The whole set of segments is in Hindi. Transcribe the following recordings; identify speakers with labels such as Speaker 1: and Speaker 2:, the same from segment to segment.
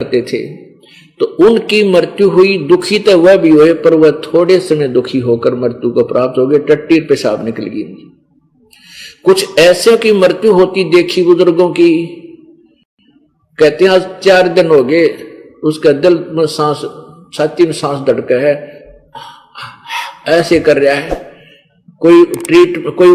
Speaker 1: करते थे, तो उनकी मृत्यु हुई, दुखी तो वह भी हुए, पर वह थोड़े समय दुखी होकर मृत्यु को प्राप्त हो गए, टट्टी पेशाब निकल गई। कुछ ऐसे की मृत्यु होती देखी बुजुर्गों की, कहते हैं आज 4 दिन हो गए उसका दिल में सांस, छाती में सांस धड़का है, ऐसे कर रहा है, कोई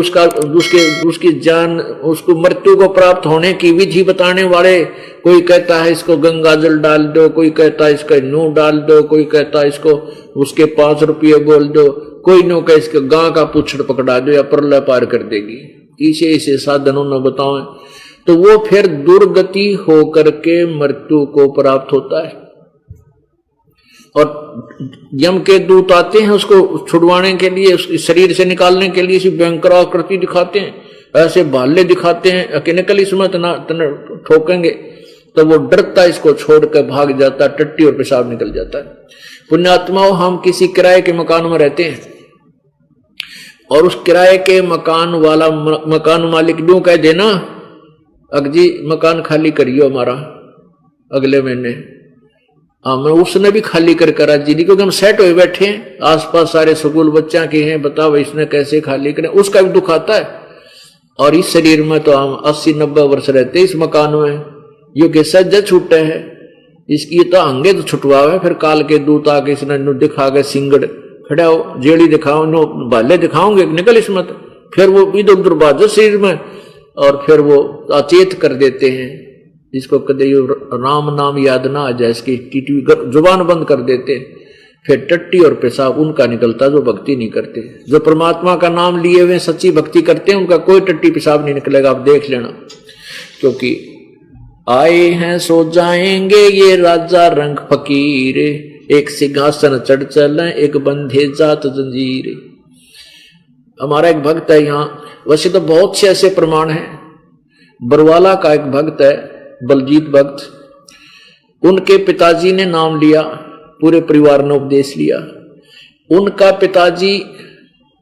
Speaker 1: उसकी जान, उसको मृत्यु को प्राप्त होने की विधि बताने वाले, कोई कहता है इसको गंगा जल डाल दो, कोई कहता है इसका नूह डाल दो, कोई कहता है इसको उसके 5 रुपये बोल दो, कोई नो कह इसके गां का पुछड़ पकड़ा दो या प्रलय पार कर देगी। इसे साधनों ने बताओ, तो वो फिर दुर्गति होकर के मृत्यु को प्राप्त होता है। और यम के दूत आते हैं उसको छुड़वाने के लिए, उसके शरीर से निकालने के लिए, इसी भयंकर आकृति दिखाते हैं, ऐसे भाले दिखाते हैं कि निकल इसमें तना ठोकेंगे, तो वो डरता इसको छोड़कर भाग जाता, टट्टी और पेशाब निकल जाता है। पुण्यात्माओं, हम किसी किराए के मकान में रहते हैं और उस किराए के मकान वाला मकान मालिक यूं कह देना, अगजी मकान खाली करियो हमारा अगले महीने, मैं उसने भी खाली कर करा जी, क्योंकि हम सेट हुए बैठे हैं, आसपास सारे स्कूल बच्चा के हैं, बताओ इसने कैसे खाली करें, उसका भी दुख आता है। और इस शरीर में तो हम 80-90 वर्ष रहते इस मकान में, यो के सज्जा छूटे है, इसकी तो अंगे तो छुटवावे, फिर काल के दूत आके इसने दिखा के सिंगड़ खड़ा हो, जेड़ी दिखाओ, नो भाले दिखाओगे, निकल इसमें, फिर वो इधर उधर बाजो शरीर में, और फिर वो अचेत कर देते हैं, जिसको कदे राम नाम याद ना आ जाए, इसकी जुबान बंद कर देते, फिर टट्टी और पेशाब उनका निकलता जो भक्ति नहीं करते। जो परमात्मा का नाम लिए हुए सच्ची भक्ति करते हैं, उनका कोई टट्टी पेशाब नहीं निकलेगा, आप देख लेना। क्योंकि आए हैं सो जाएंगे ये राजा रंग फकीर, एक सिंहासन चढ़ चले एक बंधे जात जंजीर। हमारा एक भक्त है यहाँ, वैसे तो बहुत से ऐसे प्रमाण हैं, बरवाला का एक भक्त है बलजीत भक्त, उनके पिताजी ने नाम लिया, पूरे परिवार ने उपदेश लिया। उनका पिताजी,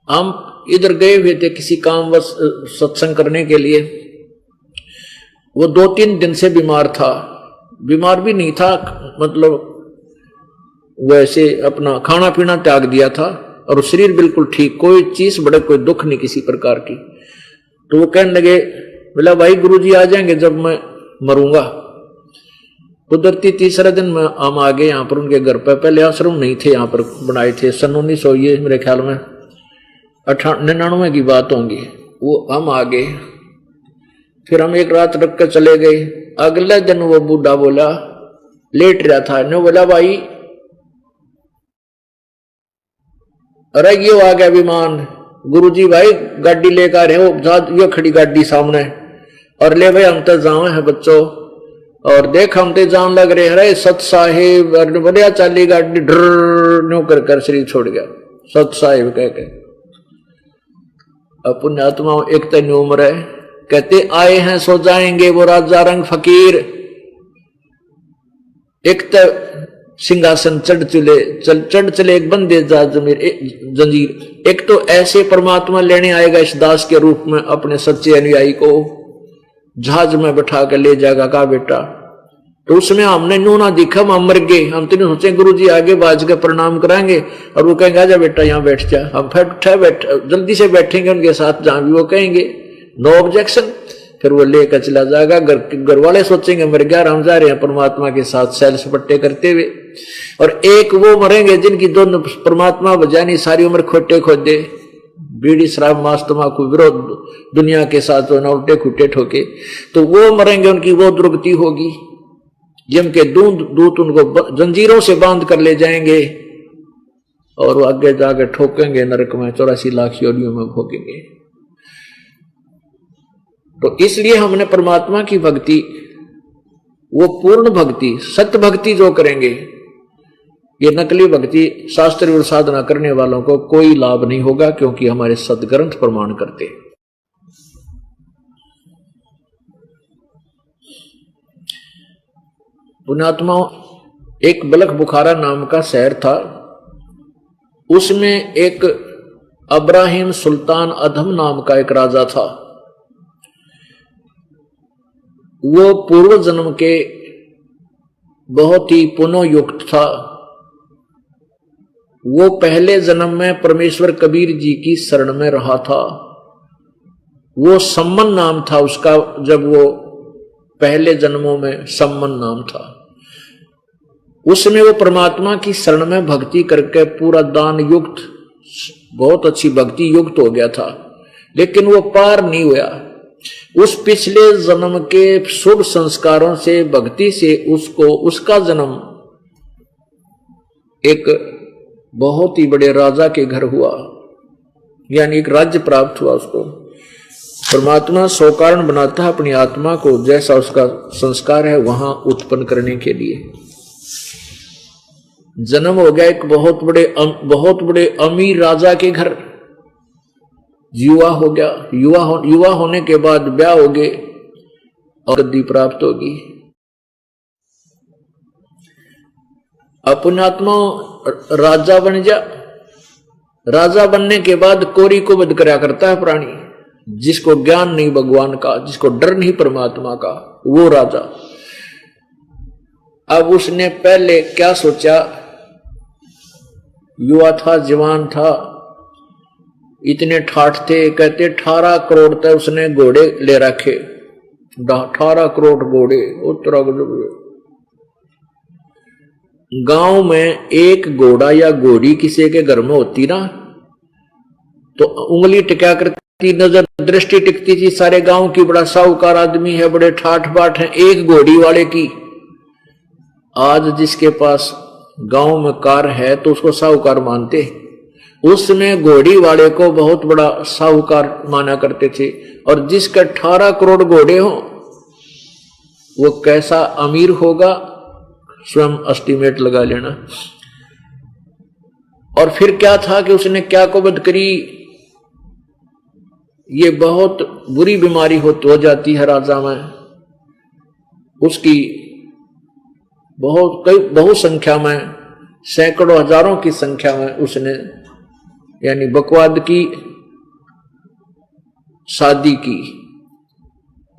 Speaker 1: हम इधर गए हुए थे किसी काम व सत्संग करने के लिए, वो 2-3 दिन से बीमार था, बीमार भी नहीं था, मतलब वैसे अपना खाना पीना त्याग दिया था, और शरीर बिल्कुल ठीक, कोई चीज बड़े कोई दुख नहीं किसी प्रकार की। तो वो कहने लगे, बोला भाई गुरुजी आ जाएंगे जब मैं मरूंगा। कुदरती तीसरे दिन में हम आ गए यहाँ पर उनके घर पर, पहले आश्रम नहीं थे यहाँ पर बनाए थे, सन 1900 ये मेरे ख्याल में 99 की बात होंगी, वो हम आ गए, फिर हम एक रात रख कर चले गए। अगले दिन वो बूढ़ा बोला, लेट रहा था, ने बोला भाई अरे ये आ गया विमान, गुरुजी भाई गाड़ी लेकर रहे हो, ये खड़ी गाड़ी सामने, और ले भाई हम तो जाओ है बच्चों, और देख हम तो जान लग रहे, अरे सत साहिब, बढ़िया चाली गाड़ी ड्र न्यू कर शरीर छोड़ गया, सत साहिब कह के। अब पुण्यात्मा एक तन उम्र है, कहते आए हैं सो जाएंगे वो राजा रंग फकीर, एक तो सिंहासन चढ़ चले एक बंदे जंजीर। एक तो ऐसे परमात्मा लेने आएगा इस दास के रूप में अपने सच्चे अनुयायी को, जहाज में बैठा कर ले जाएगा का बेटा। तो उसमें हमने नू ना दिखा, हम मर गए, हम तो सोचे गुरु जी आगे बाज के प्रणाम कराएंगे और वो कहेंगे आजा बेटा यहाँ बैठ जा, हम फिर जल्दी से बैठेंगे उनके साथ जहां भी वो कहेंगे, नो ऑब्जेक्शन, फिर वो लेकर चला जाएगा। घर वाले सोचेंगे मर गया, हम जा रहे हैं परमात्मा के साथ सैल सपट्टे करते हुए। और एक वो मरेंगे जिनकी दोनों परमात्मा बजानी सारी उम्र खोटे खोदे, बीड़ी शराब मांस तम्बाकू विरोध दुनिया के साथ उल्टे खुट्टे ठोके, तो वो मरेंगे, उनकी वो दुर्गति होगी। यम के दूत उनको जंजीरों से बांध कर ले जाएंगे और वो आगे जाकर ठोकेंगे नरक में, 84 लाख योनियों में भोगेंगे। तो इसलिए हमने परमात्मा की भक्ति, वो पूर्ण भक्ति, सत्य भक्ति जो करेंगे, ये नकली भक्ति शास्त्र और साधना करने वालों को कोई लाभ नहीं होगा, क्योंकि हमारे सदग्रंथ प्रमाण करते। पुण्यात्माओं, एक बलख बुखारा नाम का शहर था, उसमें एक अब्राहिम सुल्तान अधम नाम का एक राजा था। वो पूर्व जन्म के बहुत ही पुनोयुक्त था। वो पहले जन्म में परमेश्वर कबीर जी की शरण में रहा था। वो सम्मन नाम था उसका, जब वो पहले जन्मों में सम्मन नाम था। उसमें वो परमात्मा की शरण में भक्ति करके पूरा दान युक्त, बहुत अच्छी भक्ति युक्त हो गया था, लेकिन वो पार नहीं हुआ। उस पिछले जन्म के शुभ संस्कारों से, भक्ति से उसको, उसका जन्म एक बहुत ही बड़े राजा के घर हुआ, यानी एक राज्य प्राप्त हुआ उसको। परमात्मा सो कारण बनाता है अपनी आत्मा को, जैसा उसका संस्कार है वहां उत्पन्न करने के लिए। जन्म हो गया एक बहुत बड़े अमीर राजा के घर, युवा हो गया। युवा होने के बाद ब्याह हो गए और गद्दी प्राप्त होगी। अपनात्मा राजा बन जा। राजा बनने के बाद कोरी को वध करया करता है प्राणी, जिसको ज्ञान नहीं भगवान का, जिसको डर नहीं परमात्मा का, वो राजा। अब उसने पहले क्या सोचा, युवा था, जवान था, इतने ठाठ थे, कहते 18 करोड़ तक उसने घोड़े ले रखे, 18 करोड़ घोड़े। गांव में एक घोड़ा या घोड़ी किसी के घर में होती ना, तो उंगली टिका करती, नजर दृष्टि टिकती थी सारे गांव की, बड़ा साहूकार आदमी है, बड़े ठाठ बाट है, एक घोड़ी वाले की। आज जिसके पास गांव में कार है तो उसको साहूकार मानते, उसमें घोड़ी वाले को बहुत बड़ा साहूकार माना करते थे। और जिसके 18 करोड़ घोड़े हो वो कैसा अमीर होगा, स्वयं एस्टिमेट लगा लेना। और फिर क्या था कि उसने क्या कुबद करी, ये बहुत बुरी बीमारी हो जाती है राजा में, उसकी बहुत संख्या में, सैकड़ों हजारों की संख्या में उसने यानी बकवाद की शादी की,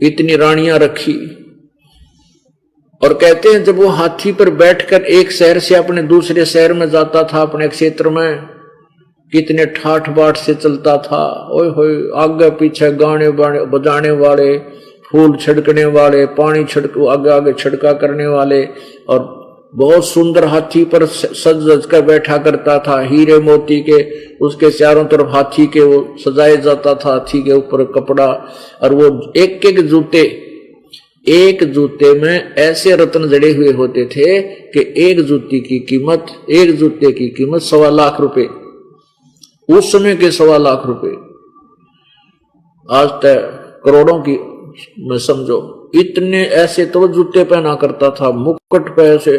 Speaker 1: इतनी रानियां रखी। और कहते हैं जब वो हाथी पर बैठकर एक शहर से अपने दूसरे शहर में जाता था, अपने क्षेत्र में, कितने ठाठ बाट से चलता था। ओए होए, आगे पीछे गाने बजाने वाले, फूल छिड़कने वाले, पानी आगे आगे छिड़का करने वाले, और बहुत सुंदर हाथी पर सज कर बैठा करता था, हीरे मोती के उसके चारों तरफ हाथी के वो सजाया जाता था, हाथी के ऊपर कपड़ा। और वो एक जूते में ऐसे रत्न जड़े हुए होते थे कि एक जूते की कीमत 1.25 लाख रुपए, उस समय के 1.25 लाख रुपए, आज तक करोड़ों की मैं समझो। इतने ऐसे तो जूते पहना करता था, मुकुट पे ऐसे।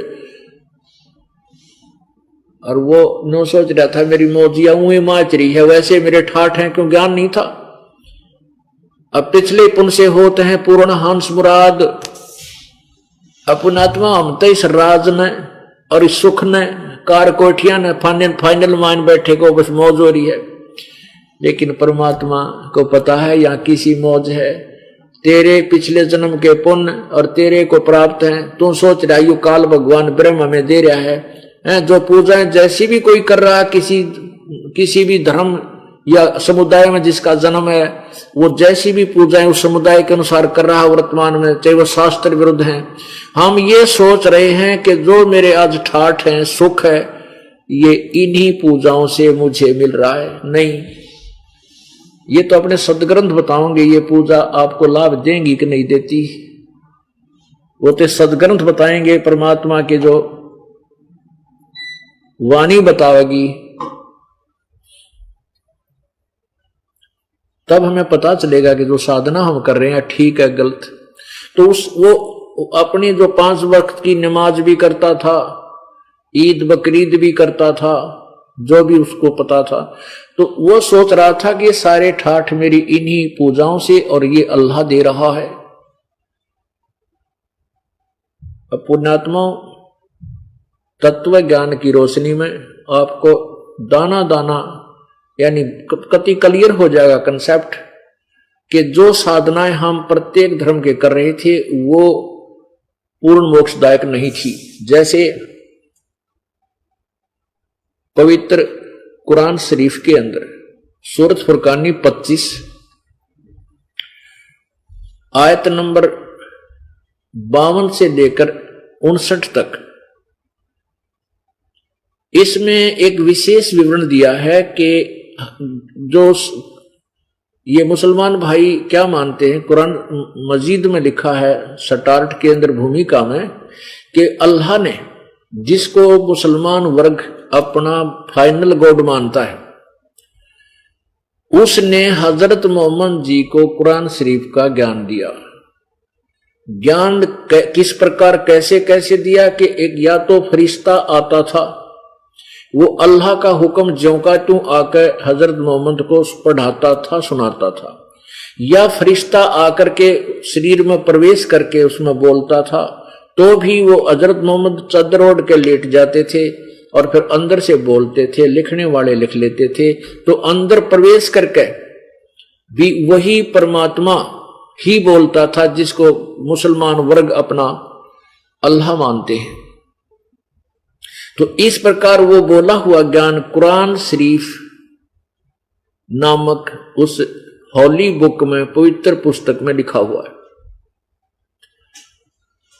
Speaker 1: और वो न सोच रहा था मेरी मौजिया ऊँई माच रही है, वैसे मेरे ठाठ हैं, क्यों ज्ञान नहीं था। अब पिछले पुण्य से होते हैं पूर्ण हंस मुराद। अपनात्मा हम तो इस राज ने और इस सुख ने, कार कोठिया ने, फाइनल मान बैठे को बस मौज हो रही है। लेकिन परमात्मा को पता है यहाँ किसी मौज है, तेरे पिछले जन्म के पुण्य और तेरे को प्राप्त है। तू सोच रहा यू काल भगवान ब्रह्म में दे रहा है, जो पूजाएं जैसी भी कोई कर रहा है, किसी भी धर्म या समुदाय में जिसका जन्म है, वो जैसी भी पूजाएं उस समुदाय के अनुसार कर रहा है वर्तमान में, चाहे वो शास्त्र विरुद्ध है। हम ये सोच रहे हैं कि जो मेरे आज ठाठ है, सुख है, ये इन्हीं पूजाओं से मुझे मिल रहा है। नहीं, ये तो अपने सदग्रंथ बताओगे ये पूजा आपको लाभ देंगी कि नहीं देती, वो तो सदग्रंथ बताएंगे, परमात्मा के जो वाणी बतावेगी, तब हमें पता चलेगा कि जो साधना हम कर रहे हैं ठीक है गलत। तो वो अपनी जो 5 वक्त की नमाज भी करता था, ईद बकरीद भी करता था, जो भी उसको पता था, तो वो सोच रहा था कि ये सारे ठाठ मेरी इन्हीं पूजाओं से और ये अल्लाह दे रहा है। अब पुण्यात्मा तत्व ज्ञान की रोशनी में आपको दाना दाना यानी कति क्लियर हो जाएगा कंसेप्ट कि जो साधनाएं हम प्रत्येक धर्म के कर रहे थे वो पूर्ण मोक्षदायक नहीं थी। जैसे पवित्र कुरान शरीफ के अंदर सूरत फुरकानी 25 आयत नंबर 52 से लेकर 59 तक, इसमें एक विशेष विवरण दिया है कि जो ये मुसलमान भाई क्या मानते हैं। कुरान मजीद में लिखा है स्टार्ट के अंदर भूमिका में कि अल्लाह ने जिसको मुसलमान वर्ग अपना फाइनल गॉड मानता है, उसने हजरत मोहम्मद जी को कुरान शरीफ का ज्ञान दिया। ज्ञान किस प्रकार कैसे कैसे दिया कि एक या तो फरिश्ता आता था, वो अल्लाह का हुक्म ज्यों का त्यों आकर हजरत मोहम्मद को पढ़ाता था, सुनाता था, या फरिश्ता आकर के शरीर में प्रवेश करके उसमें बोलता था, तो भी वो हजरत मोहम्मद चादर ओढ़ के लेट जाते थे और फिर अंदर से बोलते थे, लिखने वाले लिख लेते थे। तो अंदर प्रवेश करके भी वही परमात्मा ही बोलता था जिसको मुसलमान वर्ग अपना अल्लाह मानते हैं। तो इस प्रकार वो बोला हुआ ज्ञान कुरान शरीफ नामक उस हॉली बुक में, पवित्र पुस्तक में लिखा हुआ है।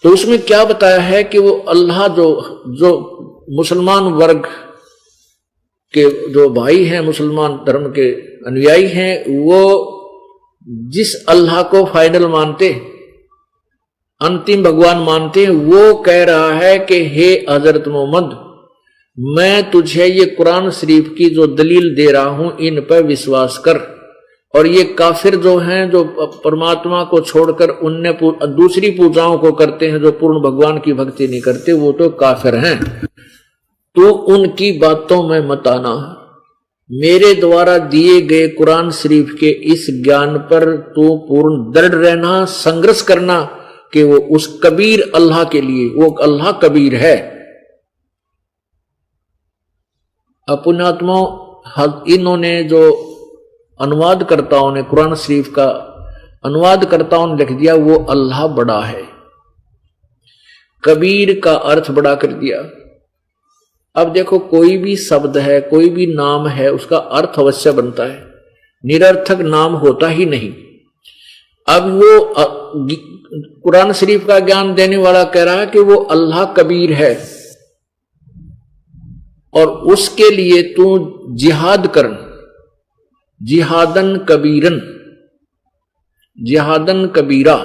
Speaker 1: तो उसमें क्या बताया है कि वो अल्लाह जो मुसलमान वर्ग के जो भाई हैं, मुसलमान धर्म के अनुयायी हैं, वो जिस अल्लाह को फाइनल मानते, अंतिम भगवान मानते हैं, वो कह रहा है कि हे हजरत मोहम्मद, मैं तुझे ये कुरान शरीफ की जो दलील दे रहा हूं, इन पर विश्वास कर। और ये काफिर जो हैं, जो परमात्मा को छोड़कर उनने दूसरी पूजाओं को करते हैं, जो पूर्ण भगवान की भक्ति नहीं करते, वो तो काफिर हैं। तो उनकी बातों में मत आना। मेरे द्वारा दिए गए कुरान शरीफ के इस ज्ञान पर तो पूर्ण दृढ़ रहना, संघर्ष करना कि वो उस कबीर अल्लाह के लिए, वो अल्लाह कबीर है। पुण्यात्माओं, इन्होंने जो अनुवादकर्ताओं ने कुरान शरीफ का अनुवादकर्ताओं ने लिख दिया, वो अल्लाह बड़ा है, कबीर का अर्थ बड़ा कर दिया। अब देखो, कोई भी शब्द है, कोई भी नाम है, उसका अर्थ अवश्य बनता है, निरर्थक नाम होता ही नहीं। अब वो कुरान शरीफ का ज्ञान देने वाला कह रहा है कि वो अल्लाह कबीर है और उसके लिए तू जिहाद कर, जिहादन कबीरन, जिहादन कबीरा।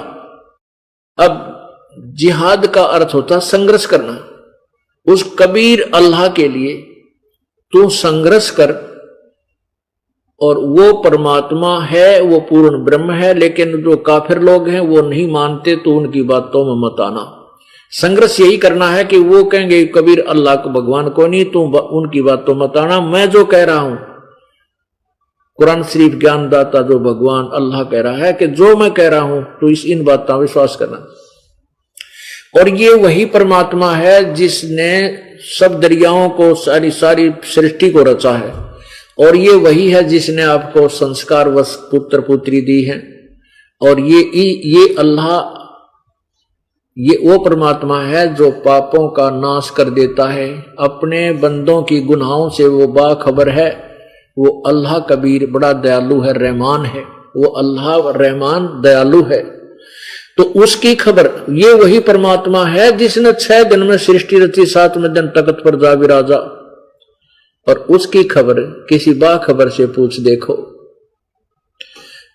Speaker 1: अब जिहाद का अर्थ होता संघर्ष करना। उस कबीर अल्लाह के लिए तू संघर्ष कर, और वो परमात्मा है, वो पूर्ण ब्रह्म है। लेकिन जो काफिर लोग हैं वो नहीं मानते, तो उनकी बातों में मत आना। संघर्ष यही करना है कि वो कहेंगे कबीर अल्लाह को, भगवान को नहीं, तू उनकी बातों मत आना। मैं जो कह रहा हूं, कुरान शरीफ ज्ञानदाता जो भगवान अल्लाह कह रहा है कि जो मैं कह रहा हूं तो इन बातों में विश्वास करना। और ये वही परमात्मा है जिसने सब दरियाओं को, सारी सृष्टि को रचा है। और ये वही है जिसने आपको संस्कारवश पुत्र पुत्री दी है। और ये अल्लाह, ये वो परमात्मा है जो पापों का नाश कर देता है, अपने बंदों की गुनाहों से वो बाखबर है। वो अल्लाह कबीर बड़ा दयालु है, रहमान है। वो अल्लाह रहमान दयालु है। तो उसकी खबर, ये वही परमात्मा है जिसने 6 दिन में सृष्टि रची, 7वें दिन तख्त पर जा विराजा। और उसकी खबर किसी बाखबर से पूछ देखो।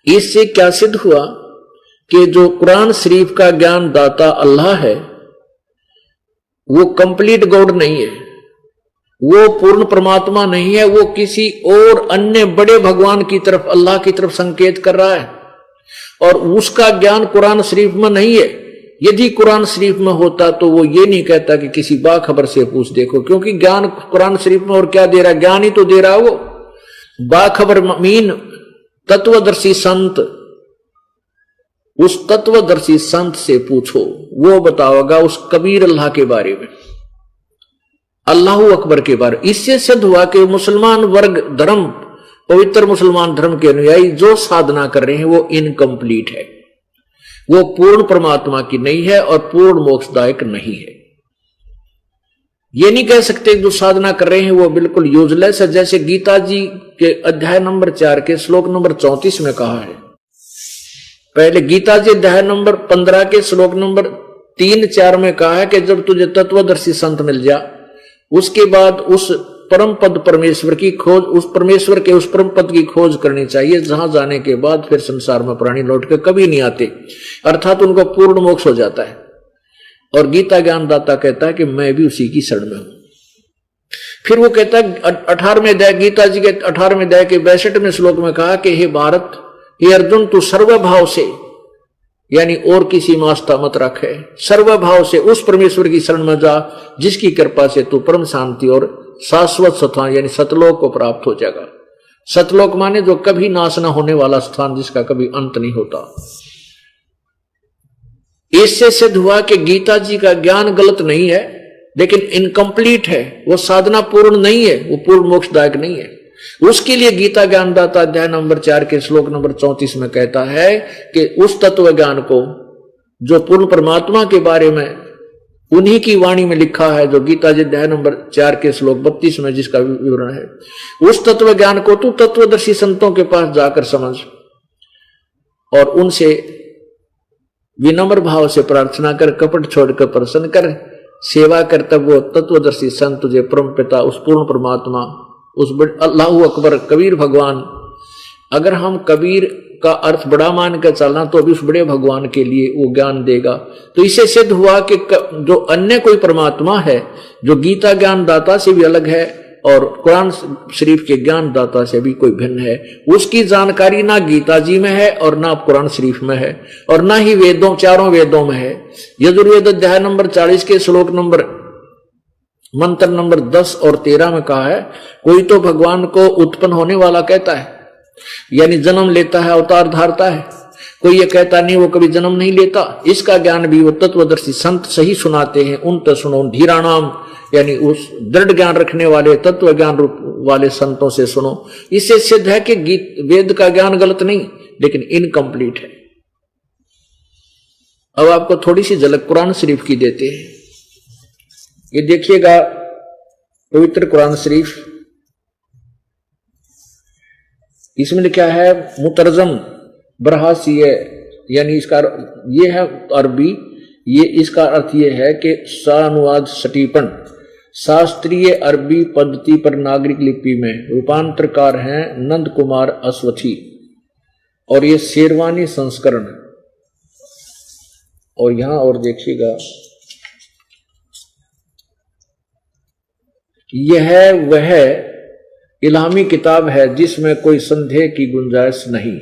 Speaker 1: इससे क्या सिद्ध हुआ कि जो कुरान शरीफ का ज्ञान दाता अल्लाह है, वो कंप्लीट गॉड नहीं है, वो पूर्ण परमात्मा नहीं है। वो किसी और अन्य बड़े भगवान की तरफ, अल्लाह की तरफ संकेत कर रहा है। और उसका ज्ञान कुरान शरीफ में नहीं है। यदि कुरान शरीफ में होता तो वो ये नहीं कहता कि किसी बाखबर से पूछ देखो, क्योंकि ज्ञान कुरान शरीफ में और क्या दे रहा है, ज्ञान ही तो दे रहा है वो। बाखबर मीन तत्वदर्शी संत, उस तत्वदर्शी संत से पूछो, वो बताओगा उस कबीर अल्लाह के बारे में, अल्लाह अकबर के बारे। इससे सिद्ध हुआ कि मुसलमान वर्ग धर्म, पवित्र मुसलमान धर्म के अनुयायी जो साधना कर रहे हैं वो इनकम्प्लीट है। वो पूर्ण परमात्मा की नहीं है और पूर्ण मोक्षदायक नहीं है। ये नहीं कह सकते जो साधना कर रहे हैं वो बिल्कुल यूजलेस है। जैसे गीता जी के अध्याय नंबर 4 के श्लोक नंबर 34 में कहा है, पहले गीता जी अध्याय नंबर 15 के श्लोक नंबर 3-4 में कहा है कि जब तुझे तत्वदर्शी संत मिल जा, उसके बाद उस परम पद परमेश्वर की खोज, उस परमेश्वर के उस परम पद की खोज करनी चाहिए, जहां जाने के बाद फिर संसार में प्राणी लौट के कभी नहीं आते, अर्थात उनको पूर्ण मोक्ष हो जाता है। और गीता ज्ञानदाता कहता है कि मैं भी उसी की शरण में हूं। फिर वो कहता है 18वें अध्याय, गीता जी के 18वें अध्याय के 62वें श्लोक में कहा कि हे भारत, हे अर्जुन, तू सर्वभाव से, यानी और किसी में आस्था मत रखे, सर्वभाव से उस परमेश्वर की शरण में जा जिसकी कृपा से तू परम शांति और शाश्वत स्थान यानी सतलोक को प्राप्त हो जाएगा। सतलोक माने जो कभी नाश न होने वाला स्थान, जिसका कभी अंत नहीं होता। इससे सिद्ध हुआ कि गीता जी का ज्ञान गलत नहीं है, लेकिन इनकम्प्लीट है, वो साधना पूर्ण नहीं है, वो पूर्ण मोक्षदायक नहीं है। उसके लिए गीता ज्ञानदाता अध्याय नंबर 4 के श्लोक नंबर 34 में कहता है कि उस तत्व ज्ञान को जो पूर्ण परमात्मा के बारे में उन्हीं की वाणी में लिखा है, जो गीता जी अध्याय नंबर 4 के श्लोक 32 में जिसका विवरण है, उस तत्व ज्ञान को तू तत्वदर्शी संतों के पास जाकर समझ और उनसे विनम्र भाव से प्रार्थना कर, कपट छोड़कर प्रसन्न कर, सेवा कर, तब वो तत्वदर्शी संत तुझे परम पिता, उस पूर्ण परमात्मा, उस अल्लाहू अकबर कबीर भगवान, अगर हम कबीर का अर्थ बड़ा मान कर चलना तो अभी उस बड़े भगवान के लिए वो ज्ञान देगा। तो इसे सिद्ध हुआ कि जो अन्य कोई परमात्मा है जो गीता ज्ञान दाता से भी अलग है और कुरान शरीफ के ज्ञान दाता से भी कोई भिन्न है, उसकी जानकारी ना गीता जी में है और ना कुरान शरीफ में है और ना ही वेदों, चारों वेदों में है। यजुर्वेद अध्याय नंबर 40 के श्लोक नंबर मंत्र नंबर 10 और 13 में कहा है, कोई तो भगवान को उत्पन्न होने वाला कहता है, यानी जन्म लेता है, अवतार धारता है। कोई ये कहता नहीं वो कभी जन्म नहीं लेता। इसका ज्ञान भी वो तत्वदर्शी संत सही सुनाते हैं। उन तो सुनो धीराणाम, यानी उस दृढ़ ज्ञान रखने वाले तत्व ज्ञान रूप वाले संतों से सुनो। इससे सिद्ध है कि वेद का ज्ञान गलत नहीं, लेकिन इनकम्प्लीट है। अब आपको थोड़ी सी झलक कुरान शरीफ की देते हैं। ये देखिएगा पवित्र कुरान शरीफ, इसमें लिखा है मुतरजम बरहासिय, यानी इसका ये है अरबी, ये इसका अर्थ ये है कि सानुवाद सटीपन, शास्त्रीय अरबी पद्धति पर नागरिक लिपि में रूपांतरकार हैं नंद कुमार अश्वथी, और ये शेरवानी संस्करण। और यहां और देखिएगा, यह वह इलामी किताब है जिसमें कोई संदेह की गुंजाइश नहीं।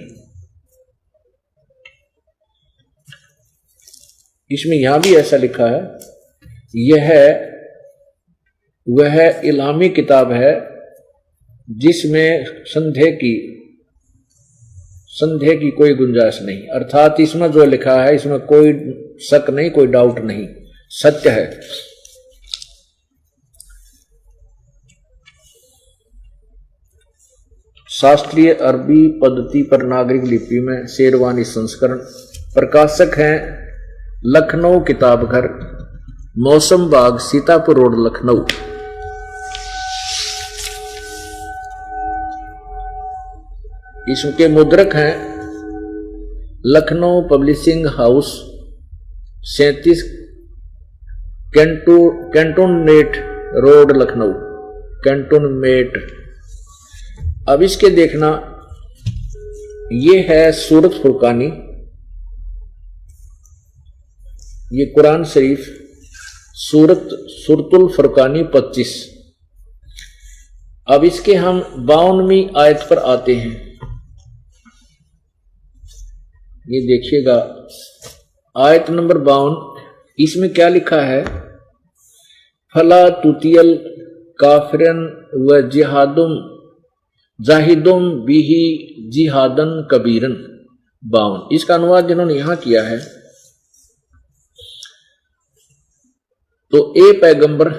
Speaker 1: इसमें यहां भी ऐसा लिखा है, यह वह इलामी किताब है जिसमें संदेह की कोई गुंजाइश नहीं, अर्थात इसमें जो लिखा है इसमें कोई शक नहीं, कोई डाउट नहीं, सत्य है। शास्त्रीय अरबी पद्धति पर नागरिक लिपि में शेरवानी संस्करण। प्रकाशक हैं लखनऊ किताब घर, मौसम बाग, सीतापुर रोड, लखनऊ। इसके मुद्रक हैं Lucknow publishing house, 37 cantonment road, Lucknow, cantonment. अब इसके देखना, ये है सूरत फुरकानी, ये कुरान शरीफ सूरतुल फुरकानी 25। अब इसके हम 52वीं आयत पर आते हैं। ये देखिएगा आयत नंबर 52, इसमें क्या लिखा है, फला तुतियल काफिरन व जिहादुम जाहिदुम बिही जिहादन कबीरन। 52 इसका अनुवाद जिन्होंने यहां किया है, तो ए पैगंबर,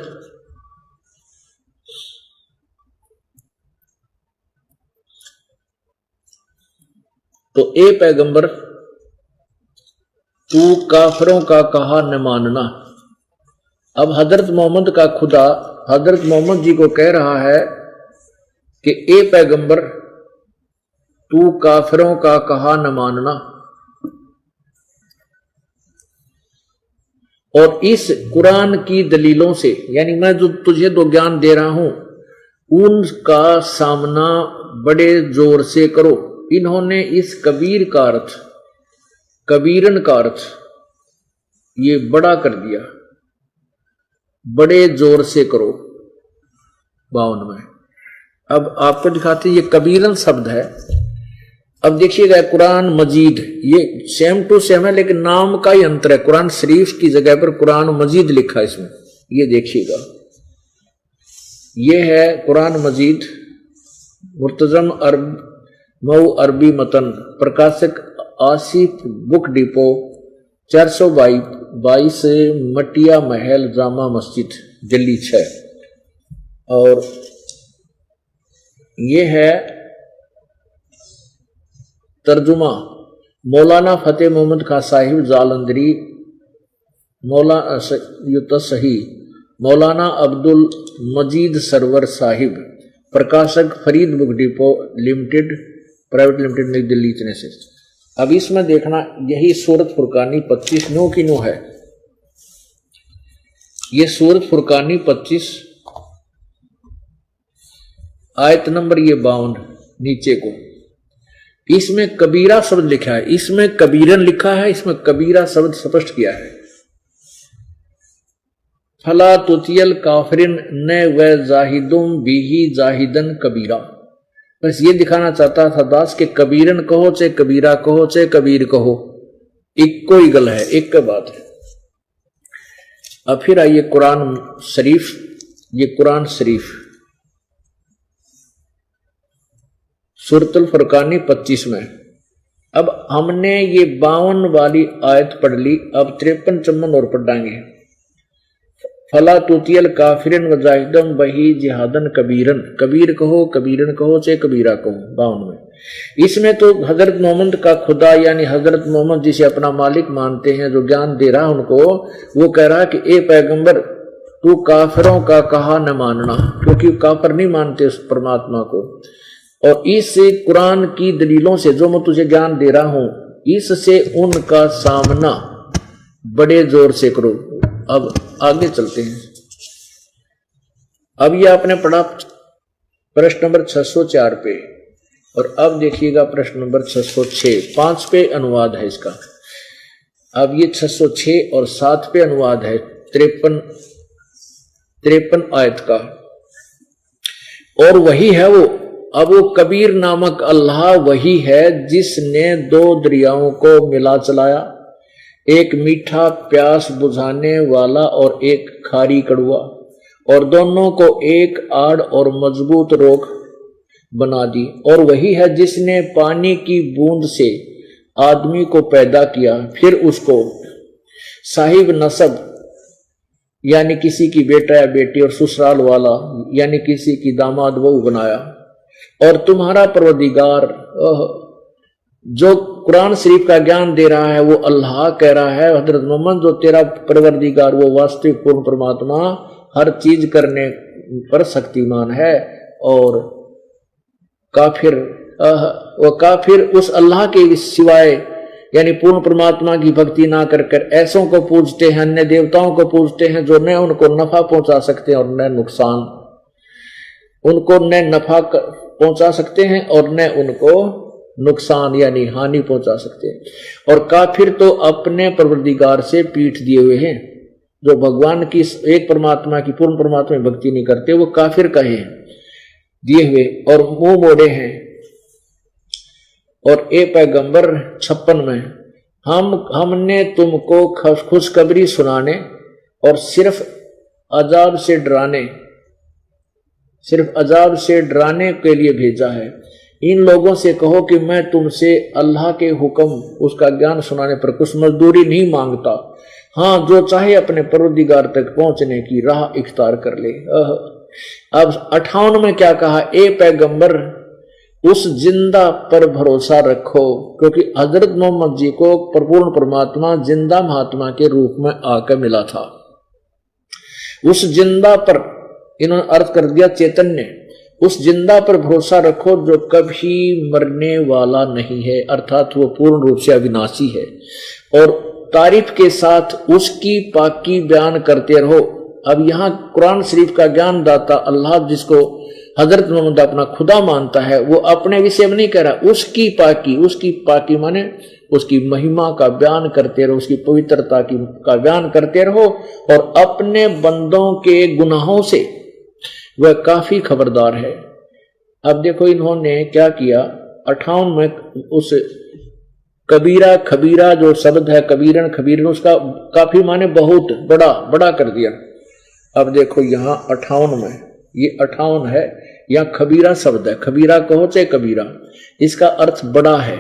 Speaker 1: तू काफिरों का कहा न मानना। अब हजरत मोहम्मद का खुदा हजरत मोहम्मद जी को कह रहा है कि ए पैगंबर, तू काफिरों का कहा न मानना, और इस कुरान की दलीलों से, यानी मैं जो तुझे दो ज्ञान दे रहा हूं उनका सामना बड़े जोर से करो। इन्होंने इस कबीर का अर्थ, कबीरन का अर्थ ये बड़ा कर दिया, बड़े जोर से करो 52 में। अब आपको दिखाते ये कबीरन शब्द है। अब देखिएगा कुरान मजीद, ये सेम टू सेम है लेकिन नाम का ही अंतर है। कुरान शरीफ की जगह पर कुरान मजीद लिखा है इसमें, ये देखिएगा। ये है कुरान मजीद, मुर्तजम मऊ अरबी मतन, प्रकाशक आसिफ बुक डिपो, 422 मटिया महल जामा मस्जिद दिल्ली 6। और ये है तर्जुमा मौलाना फतेह मोहम्मद खान साहिब जालंधरी, मौलाना सही मौलाना अब्दुल मजीद सरवर साहिब, प्रकाशक Farid book depot limited private limited नई दिल्ली इतने से। अब इसमें देखना यही सूरत फुरकानी 25 नो की नो है। ये सूरत फुरकानी 25 आयत नंबर ये 52 नीचे को, इसमें कबीरा शब्द लिखा है, इसमें कबीरन लिखा है, इसमें कबीरा शब्द स्पष्ट किया है। फला तुतियल काफिरिन न व जाहिदुम बिही जाहिदन कबीरा। बस ये दिखाना चाहता था दास के कबीरन कहो चाहे कबीरा कहो चाहे कबीर कहो, एक कोई गल है, एक का बात है। अब फिर आइए कुरान शरीफ, ये कुरान शरीफ सूरतुल फुरकानी 25 में। अब हमने ये 52 वाली आयत पढ़ ली, अब 53 चम्मन और पढ़ाएंगे। फला तुतियल काफिरन वजाहिदम बही जिहादन कबीरन, कबीर कहो कबीरन कहो चाहे कबीरा कहो 52 में। इसमें तो हजरत मोहम्मद का खुदा यानी हजरत मोहम्मद जिसे अपना मालिक मानते हैं, जो ज्ञान दे रहा उनको, वो कह रहा कि ए पैगंबर तू काफिरों का कहा न मानना, क्योंकि काफिर नहीं मानते उस परमात्मा को। और इस कुरान की दलीलों से जो मैं तुझे ज्ञान दे रहा हूं, इससे उनका सामना बड़े जोर से करो। अब आगे चलते हैं। अब ये आपने पढ़ा प्रश्न नंबर 604 पे, और अब देखिएगा प्रश्न नंबर 606, 5 पे अनुवाद है इसका। अब ये 606 और 7 पे अनुवाद है 53 आयत का। और वही है वो, अब वो कबीर नामक अल्लाह वही है जिसने 2 दरियाओं को मिला चलाया, एक मीठा प्यास बुझाने वाला और एक खारी कड़वा, और दोनों को एक आड़ और मजबूत रोक बना दी। और वही है जिसने पानी की बूंद से आदमी को पैदा किया, फिर उसको साहिब नसब यानी किसी की बेटा या बेटी, और ससुराल वाला यानी किसी की दामाद बहू बनाया। और तुम्हारा परवरदिगार, जो कुरान शरीफ का ज्ञान दे रहा है वो अल्लाह कह रहा है, हजरत मोहम्मद जो तेरा परवरदिगार वो वास्तविक पूर्ण परमात्मा हर चीज करने पर शक्तिमान है। और काफिर उस अल्लाह के सिवाय यानी पूर्ण परमात्मा की भक्ति ना कर ऐसों को पूजते हैं, अन्य देवताओं को पूजते हैं जो न उनको नफा पहुंचा सकते हैं और न नुकसान, उनको न नफा पहुंचा सकते हैं और न उनको नुकसान यानी हानि पहुंचा सकते हैं। और काफिर तो अपने परवरदिगार से पीठ दिए हुए हैं, जो भगवान की एक परमात्मा की पूर्ण परमात्मा में भक्ति नहीं करते, वो काफिर कहे हैं दिए हुए और मुंह मोड़े हैं। और ए पैगंबर 56 में, हमने तुमको खुशखबरी सुनाने और सिर्फ अजाब से डराने के लिए भेजा है। इन लोगों से कहो कि मैं तुमसे अल्लाह के हुक्म उसका ज्ञान सुनाने पर कुछ मजदूरी नहीं मांगता, हाँ जो चाहे अपने परवरदिगार तक पहुंचने की राह इख्तियार कर ले। अब 58 में क्या कहा, ए पैगंबर उस जिंदा पर भरोसा रखो, क्योंकि हजरत मोहम्मद जी को परिपूर्ण परमात्मा जिंदा महात्मा के रूप में आकर मिला था। उस जिंदा पर इन्होंने अर्थ कर दिया चैतन्य, उस जिंदा पर भरोसा रखो जो कभी मरने वाला नहीं है, अर्थात वो पूर्ण रूप से अविनाशी है। और तारीफ के साथ उसकी पाकी बयान करते रहो। अब यहाँ कुरान शरीफ का ज्ञान दाता अल्लाह, जिसको हजरत मोहम्मद अपना खुदा मानता है, वो अपने विषय में नहीं कह रहा, उसकी पाकी माने उसकी महिमा का बयान करते रहो, उसकी पवित्रता का बयान करते रहो, और अपने बंदों के गुनाहों से वह काफी खबरदार है। अब देखो इन्होंने क्या किया, 58 में उस कबीरा खबीरा जो शब्द है, कबीरन खबीरन, उसका काफी माने बहुत बड़ा कर दिया। अब देखो यहाँ 58 में, ये 58 है, यहाँ खबीरा शब्द है, खबीरा कहो चाहे कबीरा, इसका अर्थ बड़ा है।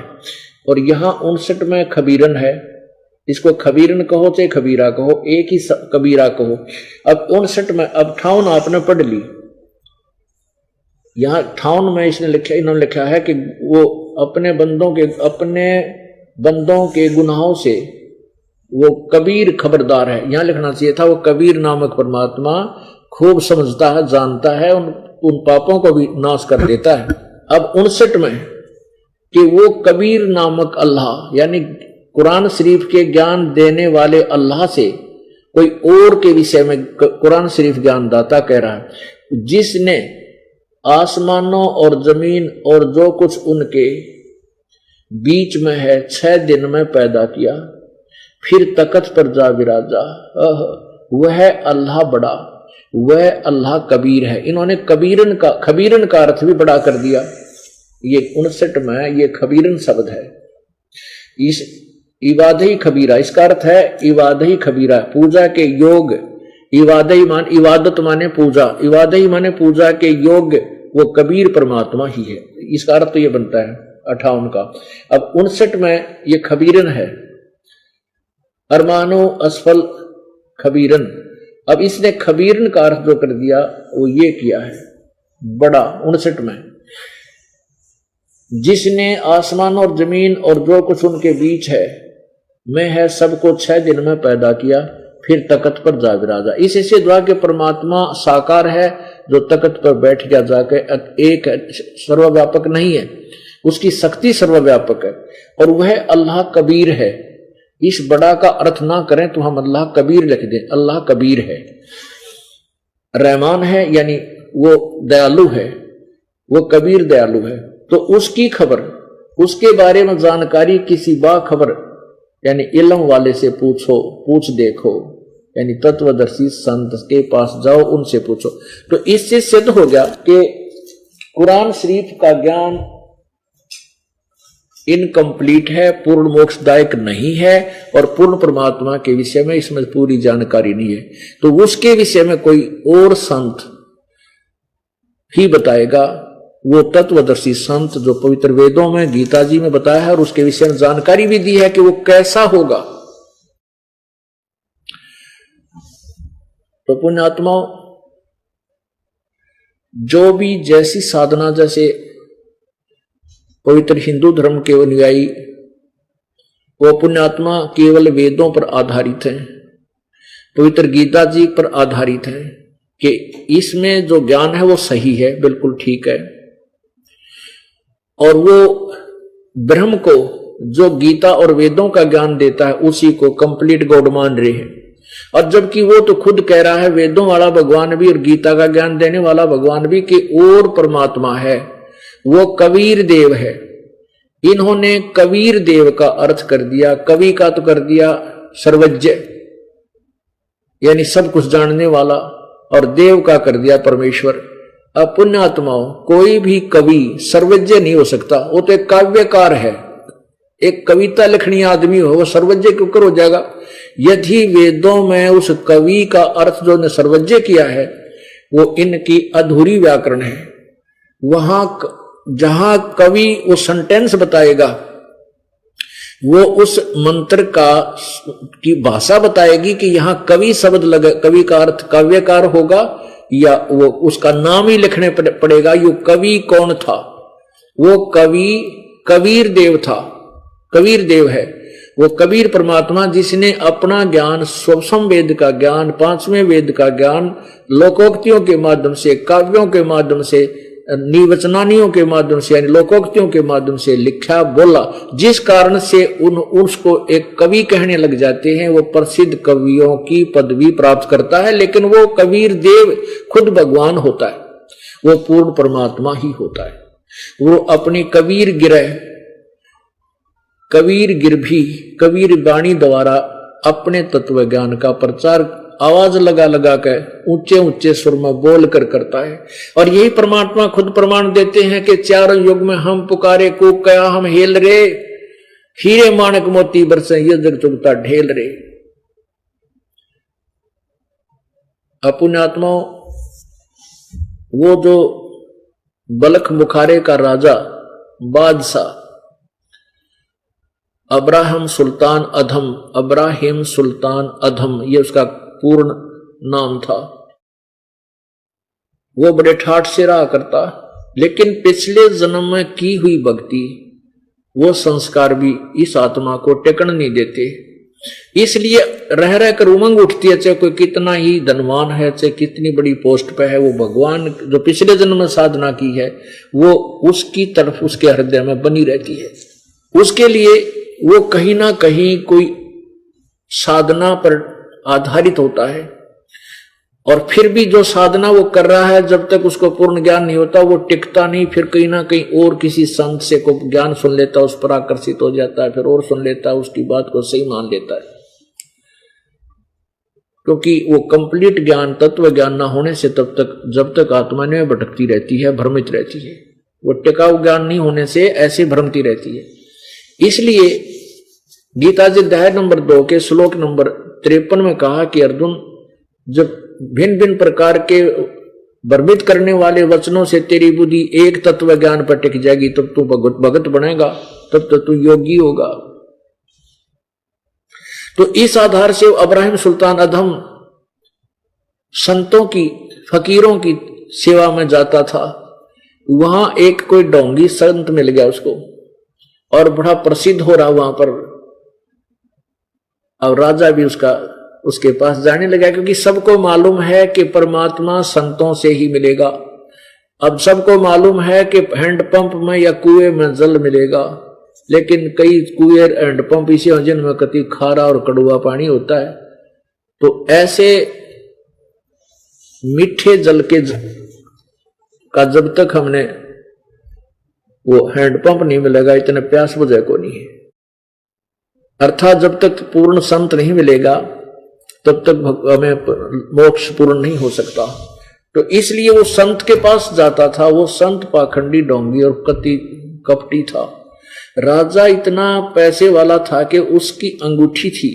Speaker 1: और यहाँ 59 में खबीरन है, इसको खबीरन कहो चाहे खबीरा कहो, एक ही कबीरा कहो। अब 59 में, अब 58 आपने पढ़ ली, यहाँ 58 में इन्होंने लिखा है कि वो अपने बंदों के गुनाहों से वो कबीर खबरदार है। यहां लिखना चाहिए था वो कबीर नामक परमात्मा खूब समझता है, जानता है, उन पापों को भी नाश कर देता है। अब 59 में कि वो कबीर नामक अल्लाह, यानी कुरान शरीफ के ज्ञान देने वाले अल्लाह से कोई और के विषय में कुरान शरीफ ज्ञान दाता कह रहा है, जिसने आसमानों और जमीन और जो कुछ उनके बीच में है 6 दिन में पैदा किया, फिर तख्त पर जा विराजा, वह अल्लाह बड़ा, वह अल्लाह कबीर है। इन्होंने खबीरन का अर्थ भी बड़ा कर दिया। ये 59 में ये खबीरन शब्द है, इस इबादही खबीरा, इसका अर्थ है इबादही खबीरा, पूजा के योग। इबादत माने पूजा, इबादही माने पूजा के योग, वो कबीर परमात्मा ही है। इसका अर्थ तो ये बनता है 58 का। अब 59 में ये खबीरन है, अरमानो असफल खबीरन। अब इसने खबीरन का अर्थ जो कर दिया वो ये किया है बड़ा 59 में, जिसने आसमान और जमीन और जो कुछ उनके बीच है में है सबको 6 दिन में पैदा किया, फिर तख्त पर जा विराजा। इससे दुआ के परमात्मा साकार है जो तख्त पर बैठ गया जाके, एक सर्वव्यापक नहीं है, उसकी शक्ति सर्वव्यापक है, और वह अल्लाह कबीर है। इस बड़ा का अर्थ ना करें तो हम अल्लाह कबीर लिख दें, अल्लाह कबीर है। रहमान है यानी वो दयालु है, वो कबीर दयालु है। तो उसकी खबर, उसके बारे में जानकारी किसी बाखबर यानी इल्म वाले से पूछ देखो, यानी तत्वदर्शी संत के पास जाओ, उनसे पूछो। तो इससे सिद्ध हो गया कि कुरान शरीफ का ज्ञान इनकम्प्लीट है, पूर्ण मोक्षदायक नहीं है, और पूर्ण परमात्मा के विषय में इसमें पूरी जानकारी नहीं है। तो उसके विषय में कोई और संत ही बताएगा, वो तत्वदर्शी संत जो पवित्र वेदों में गीता जी में बताया है, और उसके विषय में जानकारी भी दी है कि वो कैसा होगा। तो पुण्यात्माओं, जो भी जैसी साधना, जैसे पवित्र हिंदू धर्म के अनुयायी, वो पुण्यात्मा केवल वेदों पर आधारित हैं, पवित्र गीता जी पर आधारित है कि इसमें जो ज्ञान है वो सही है, बिल्कुल ठीक है, और वो ब्रह्म को जो गीता और वेदों का ज्ञान देता है उसी को कंप्लीट गॉड मान रहे हैं। और जबकि वो तो खुद कह रहा है, वेदों वाला भगवान भी और गीता का ज्ञान देने वाला भगवान भी, कि और परमात्मा है, वो कबीर देव है। इन्होंने कबीर देव का अर्थ कर दिया, कवि का तो कर दिया सर्वज्ञ यानी सब कुछ जानने वाला, और देव का कर दिया परमेश्वर। अब पुण्यात्माओं, कोई भी कवि सर्वज्ञ नहीं हो सकता, वो तो एक काव्यकार है। एक कविता लिखनी आदमी हो, वो सर्वज्ञ क्यों कर हो जाएगा? यदि वेदों में उस कवि का अर्थ जो ने सर्वज्ञ किया है वो इनकी अधूरी व्याकरण है। वहां जहां कवि वो सेंटेंस बताएगा, वो उस मंत्र की भाषा बताएगी कि यहां कवि शब्द लगे, कवि का अर्थ काव्यकार होगा, या वो उसका नाम ही लिखने पड़ेगा, ये कवि कौन था। वो कबीर देव था, कबीर देव है वो कबीर परमात्मा, जिसने अपना ज्ञान, स्वसम वेद का ज्ञान, पांचवें वेद का ज्ञान लोकोक्तियों के माध्यम से, काव्यों के माध्यम से, निवचनानियों के माध्यम से, यानी लोकोक्तियों के माध्यम से लिखा, बोला, जिस कारण से उसको एक कवि कहने लग जाते हैं। वो प्रसिद्ध कवियों की पदवी प्राप्त करता है, लेकिन वो कबीर देव खुद भगवान होता है, वो पूर्ण परमात्मा ही होता है। वो अपनी कबीर गिरभी कबीर वाणी द्वारा अपने तत्व ज्ञान का प्रचार आवाज लगा लगा कर ऊंचे ऊंचे सुर में बोल कर करता है। और यही परमात्मा खुद प्रमाण देते हैं कि चारों युग में हम पुकारे को कया हम हेल रे, हीरे माणक मोती बरसे ये जग चुगता ढेल रे। अपुण्यात्माओं, वो जो बलख बुखारे का राजा बादशाह अब्राहिम सुल्तान अधम, ये उसका पूर्ण नाम था। वो बड़े ठाठ से रहा करता, लेकिन पिछले जन्म में की हुई भक्ति, वो संस्कार भी इस आत्मा को टेकन नहीं देते। इसलिए रह रह कर उमंग उठती है, चाहे कोई कितना ही धनवान है, चाहे कितनी बड़ी पोस्ट पे है, वो भगवान जो पिछले जन्म में साधना की है वो उसकी तरफ उसके हृदय में बनी रहती है। उसके लिए वो कहीं ना कहीं कोई साधना पर आधारित होता है, और फिर भी जो साधना वो कर रहा है, जब तक उसको पूर्ण ज्ञान नहीं होता वो टिकता नहीं। फिर कहीं ना कहीं और किसी संत से को ज्ञान सुन लेता, उस पर आकर्षित हो जाता है, फिर और सुन लेता है, उसकी बात को सही मान लेता है, क्योंकि वो कंप्लीट ज्ञान, तत्व ज्ञान ना होने से जब तक आत्मा में भटकती रहती है, भ्रमित रहती है। वो टिकाऊ ज्ञान नहीं होने से ऐसे भ्रमती रहती है। इसलिए गीता जी अध्याय नंबर 2 के श्लोक नंबर 53 में कहा कि अर्जुन, जब भिन्न भिन्न प्रकार के भ्रमित करने वाले वचनों से तेरी बुद्धि एक तत्व ज्ञान पर टिक जाएगी, तब तू भगत बनेगा, तब तो तू योगी होगा। तो इस आधार से अब्राहिम सुल्तान अधम संतों की, फकीरों की सेवा में जाता था। वहां एक कोई डोंगी संत मिल गया उसको, और बड़ा प्रसिद्ध हो रहा वहां पर। और राजा भी उसके पास जाने लगा, क्योंकि सबको मालूम है कि परमात्मा संतों से ही मिलेगा। अब सबको मालूम है कि हैंडपंप में या कुएं में जल मिलेगा, लेकिन कई कुएं हैंडपंप इसे हैं जिनमें कति खारा और कड़वा पानी होता है। तो ऐसे मीठे जल का जब तक हमने वो हैंडपंप नहीं मिलेगा, इतने प्यास बुझे को नहीं है। अर्थात जब तक पूर्ण संत नहीं मिलेगा तब तक हमें मोक्ष पूर्ण नहीं हो सकता। तो इसलिए वो संत के पास जाता था। वो संत पाखंडी, डोंगी और कपटी था। राजा इतना पैसे वाला था कि उसकी अंगूठी थी,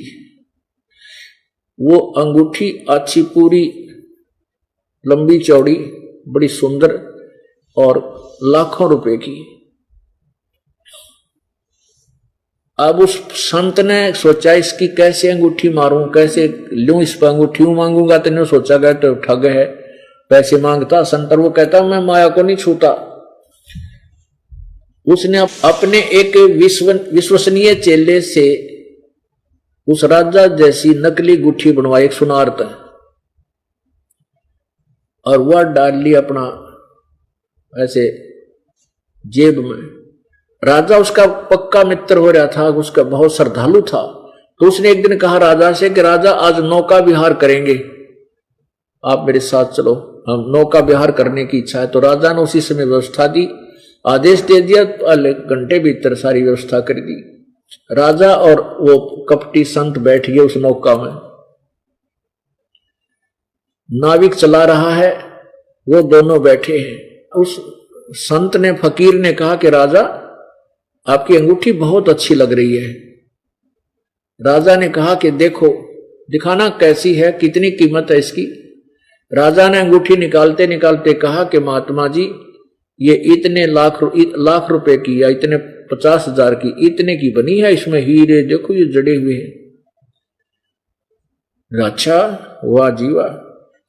Speaker 1: वो अंगूठी अच्छी, पूरी लंबी चौड़ी, बड़ी सुंदर और लाखों रुपए की। अब उस संत ने सोचा इसकी कैसे अंगूठी मारूं, कैसे लूं इस पर अंगूठी, मांगूंगा तो नहीं, सोचा गया तो ठग है, पैसे मांगता संत। वो कहता मैं माया को नहीं छूता। उसने अपने एक विश्वसनीय चेले से उस राजा जैसी नकली गुठी बनवाई, एक सुनारत, और वह डाल ली अपना ऐसे जेब में। राजा उसका पक्का मित्र हो रहा था, उसका बहुत श्रद्धालु था। तो उसने एक दिन कहा राजा से कि राजा आज नौका विहार करेंगे, आप मेरे साथ चलो, हम नौका विहार करने की इच्छा है। तो राजा ने उसी समय व्यवस्था दी, आदेश दे दिया, घंटे भीतर सारी व्यवस्था कर दी। राजा और वो कपटी संत बैठ गए उस नौका में। नाविक चला रहा है, वो दोनों बैठे हैं। उस संत ने, फकीर ने कहा कि राजा आपकी अंगूठी बहुत अच्छी लग रही है। राजा ने कहा कि देखो, दिखाना कैसी है, कितनी कीमत है इसकी। राजा ने अंगूठी निकालते निकालते कहा कि महात्मा जी ये इतने लाख रुपए की या इतने 50,000 की, इतने की बनी है, इसमें हीरे देखो ये जड़े हुए हैं। अच्छा, वाह जी वाह।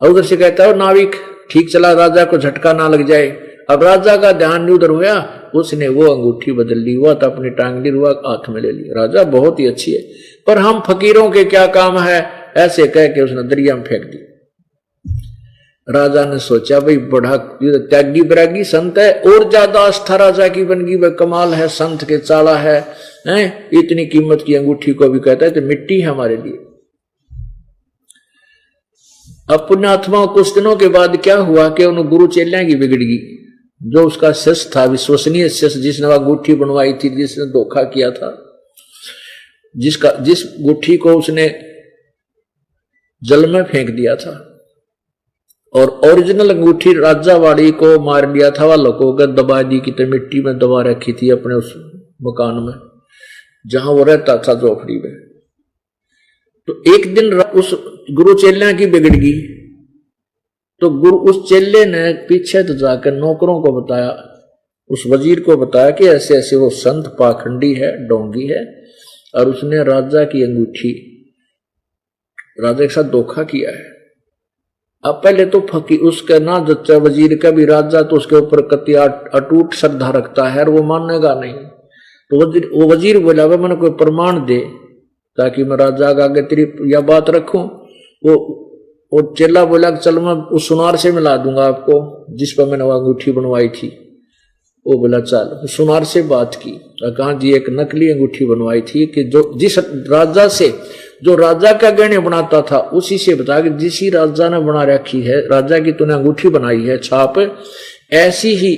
Speaker 1: उधर से कहता है नाविक ठीक चला, राजा को झटका ना लग जाए। अब राजा का ध्यान उधर हुआ, उसने वो अंगूठी बदल ली, वह तो अपनी टांगली रुआ हाथ में ले ली। राजा बहुत ही अच्छी है, पर हम फकीरों के क्या काम है, ऐसे कह के उसने दरिया में फेंक दी। राजा ने सोचा भाई बड़ा त्यागी बैरागी संत है, और ज्यादा आस्था राजा की बन गई, वह कमाल है, संत के चाला है, इतनी कीमत की अंगूठी को भी कहता है तो मिट्टी है हमारे लिए। अब पुण्यात्मा कुछ दिनों के बाद क्या हुआ कि उन गुरु चेलियां की बिगड़ गई। जो उसका शिष्य था, विश्वसनीय शिष्य, जिसने वह अंगूठी बनवाई थी, जिसने धोखा किया था, जिस गुठी को उसने जल में फेंक दिया था और ओरिजिनल अंगूठी राजावाड़ी को मार लिया था, वह लोगों को दबा दी कि मिट्टी में दबा रखी थी अपने उस मकान में जहां वो रहता था, झोपड़ी में। तो एक दिन उस गुरु चेलिया की बिगड़ गई, तो गुरु उस चेले ने पीछे तो जाकर नौकरों को बताया, उस वजीर को बताया कि ऐसे ऐसे वो संत पाखंडी है, डोंगी है, और उसने राजा की अंगूठी, राजा के साथ धोखा किया है। अब पहले तो फकीर उसका ना जच्चा वजीर का भी, राजा तो उसके ऊपर कति अटूट श्रद्धा रखता है और वो मानेगा नहीं। तो वो वजीर बोला वह मैंने कोई प्रमाण दे ताकि मैं राजा का आगे तेरी यह बात रखूं। वो चेला बोला कि चल मैं उस सुनार से मिला दूंगा आपको जिस पर मैंने वो अंगूठी बनवाई थी। वो बोला चल, सुनार से बात की, कहा जी एक नकली अंगूठी बनवाई थी कि जो जिस राजा से, जो राजा का गहने बनाता था उसी से बता कि जिसी राजा ने बना रखी है, राजा की तूने अंगूठी बनाई है छाप, ऐसी ही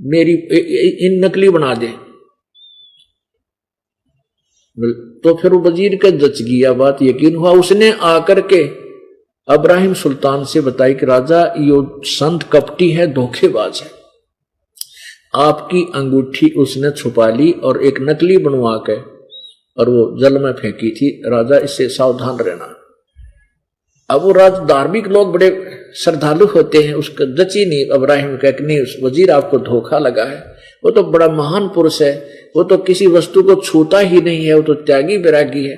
Speaker 1: मेरी इन नकली बना दे। तो फिर वजीर का जच गया बात, यकीन हुआ। उसने आकर के इब्राहिम सुल्तान से बताई कि राजा यो संत कपटी है, धोखेबाज है, आपकी अंगूठी उसने छुपा ली और एक नकली बनवा के और वो जल में फेंकी थी, राजा इससे सावधान रहना। अब वो धार्मिक लोग बड़े श्रद्धालु होते हैं, उसका जची नहीं इब्राहिम का कि नहीं उस वजीर आपको धोखा लगा है, वो तो बड़ा महान पुरुष है, वो तो किसी वस्तु को छूता ही नहीं है, वो तो त्यागी बैरागी है।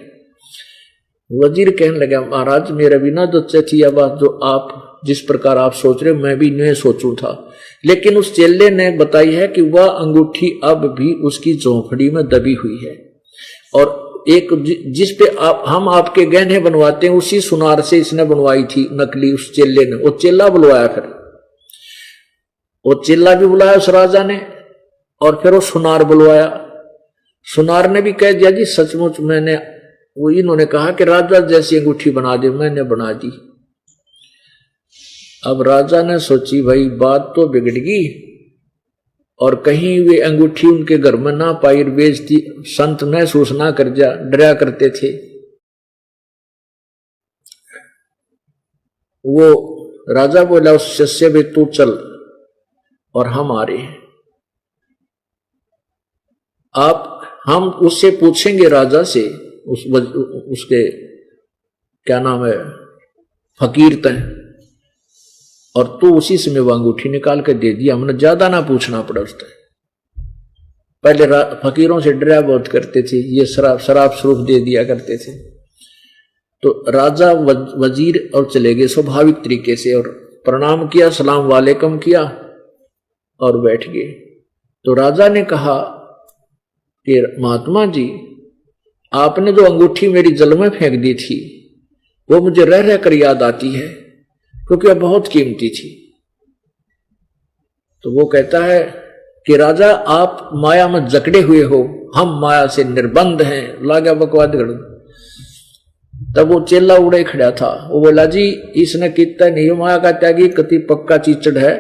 Speaker 1: वजीर कहने लगा महाराज मेरा भी ना जच्चे थी यह बात, जो आप जिस प्रकार आप सोच रहे हो मैं भी नहीं सोचूं था, लेकिन उस चेले ने बताई है कि वह अंगूठी अब भी उसकी झोंपड़ी में दबी हुई है और एक जिस पे हम आपके गहने बनवाते हैं उसी सुनार से इसने बनवाई थी नकली, उस चेले ने। वो चेला बुलवाया, फिर वो चेला भी बुलाया उस राजा ने और फिर वो सुनार बुलवाया। सुनार ने भी कह दिया जी सचमुच मैंने, वो इन्होंने कहा कि राजा जैसी अंगूठी बना दे, मैंने बना दी। अब राजा ने सोची भाई बात तो बिगड़ गई और कहीं वे अंगूठी उनके घर में ना पाई, बेइज्जती संत महसूस ना कर जा, डरा करते थे। वो राजा बोला उस शिष्य भी तू चल और हम आ रहे हैं, हम उससे पूछेंगे राजा से, उसके क्या नाम है फकीर तय, और तू उसी से वो अंगूठी निकाल के दे दिया, हमने ज्यादा ना पूछना पड़ा उससे। पहले फकीरों से डरा बहुत करते थे, ये शराब स्वरूप दे दिया करते थे। तो राजा वजीर और चले गए स्वाभाविक तरीके से और प्रणाम किया, सलाम वालेकुम किया और बैठ गए। तो राजा ने कहा कि महात्मा जी आपने जो अंगूठी मेरी जल में फेंक दी थी वो मुझे रह रह कर याद आती है क्योंकि वह बहुत कीमती थी। तो वो कहता है कि राजा आप माया में जकड़े हुए हो, हम माया से निर्बंध हैं, लागा बकवाद कर। तब वो चेला उड़े खड़ा था, वो बोला जी इसने कितना नहीं माया का त्यागी, कति पक्का चीचड़ है,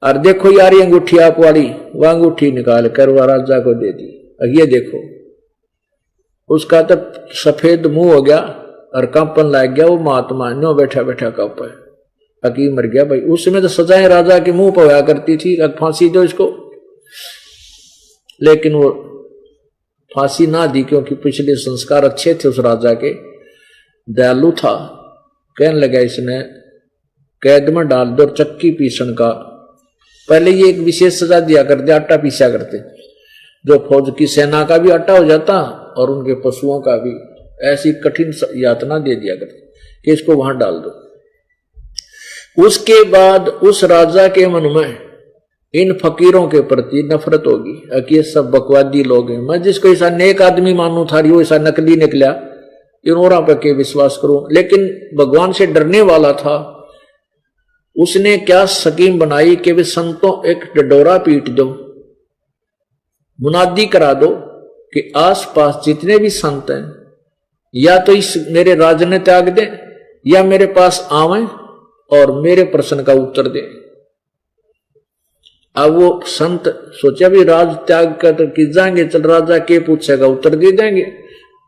Speaker 1: और देखो यार ये अंगूठी आप वाली, वह अंगूठी निकाल कर वह राजा को दे दी। अब ये देखो, उसका तो सफेद मुंह हो गया और कंपन लग गया, वो महात्मा नो बैठा बैठा कप है, हकीम मर गया भाई। उस समय तो सजाएं राजा के मुंह पर होया करती थी, अब फांसी दो इसको, लेकिन वो फांसी ना दी क्योंकि पिछले संस्कार अच्छे थे उस राजा के, दयालु था। कहने लगा इसने कैद में डाल दो, चक्की पीसन का। पहले ये एक विशेष सजा दिया करते, आटा पीसा करते, जो फौज की सेना का भी आटा हो जाता और उनके पशुओं का भी, ऐसी कठिन यातना दे दिया करते कि इसको वहां डाल दो। उसके बाद उस राजा के मन में इन फकीरों के प्रति नफरत होगी कि ये सब बकवादी लोग हैं। मैं जिसको ऐसा नेक आदमी मानू था वो ऐसा नकली निकला, इनोरा पे के विश्वास करूं। लेकिन भगवान से डरने वाला था, उसने क्या स्कीम बनाई कि वे संतों एक डडोरा पीट दो, मुनादी करा दो कि आसपास जितने भी संत हैं या तो इस मेरे राज ने त्याग दें या मेरे पास आवें और मेरे प्रश्न का उत्तर दें। अब वो संत सोचा भी राज त्याग कर कि जाएंगे, चल राजा के पूछेगा उत्तर दे देंगे,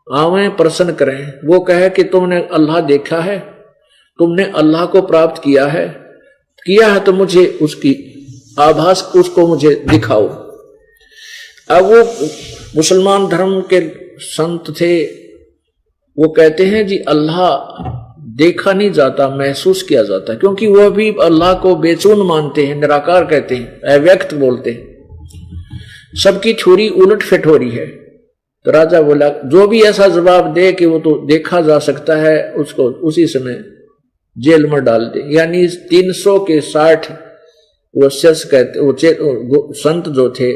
Speaker 1: आवें प्रश्न करें। वो कहे कि तुमने अल्लाह देखा है, तुमने अल्लाह को प्राप्त किया है तो मुझे उसकी आभास उसको मुझे दिखाओ। अब वो मुसलमान धर्म के संत थे, वो कहते हैं जी अल्लाह देखा नहीं जाता, महसूस किया जाता है, क्योंकि वह भी अल्लाह को बेचून मानते हैं, निराकार कहते हैं, अव्यक्त बोलते हैं। सबकी छुरी उलट फिट हो रही है। तो राजा बोला जो भी ऐसा जवाब दे कि वो तो देखा जा सकता है, उसको उसी समय जेल में डाल दे। यानी 300 के 60 वो शख्स कहते वो संत जो थे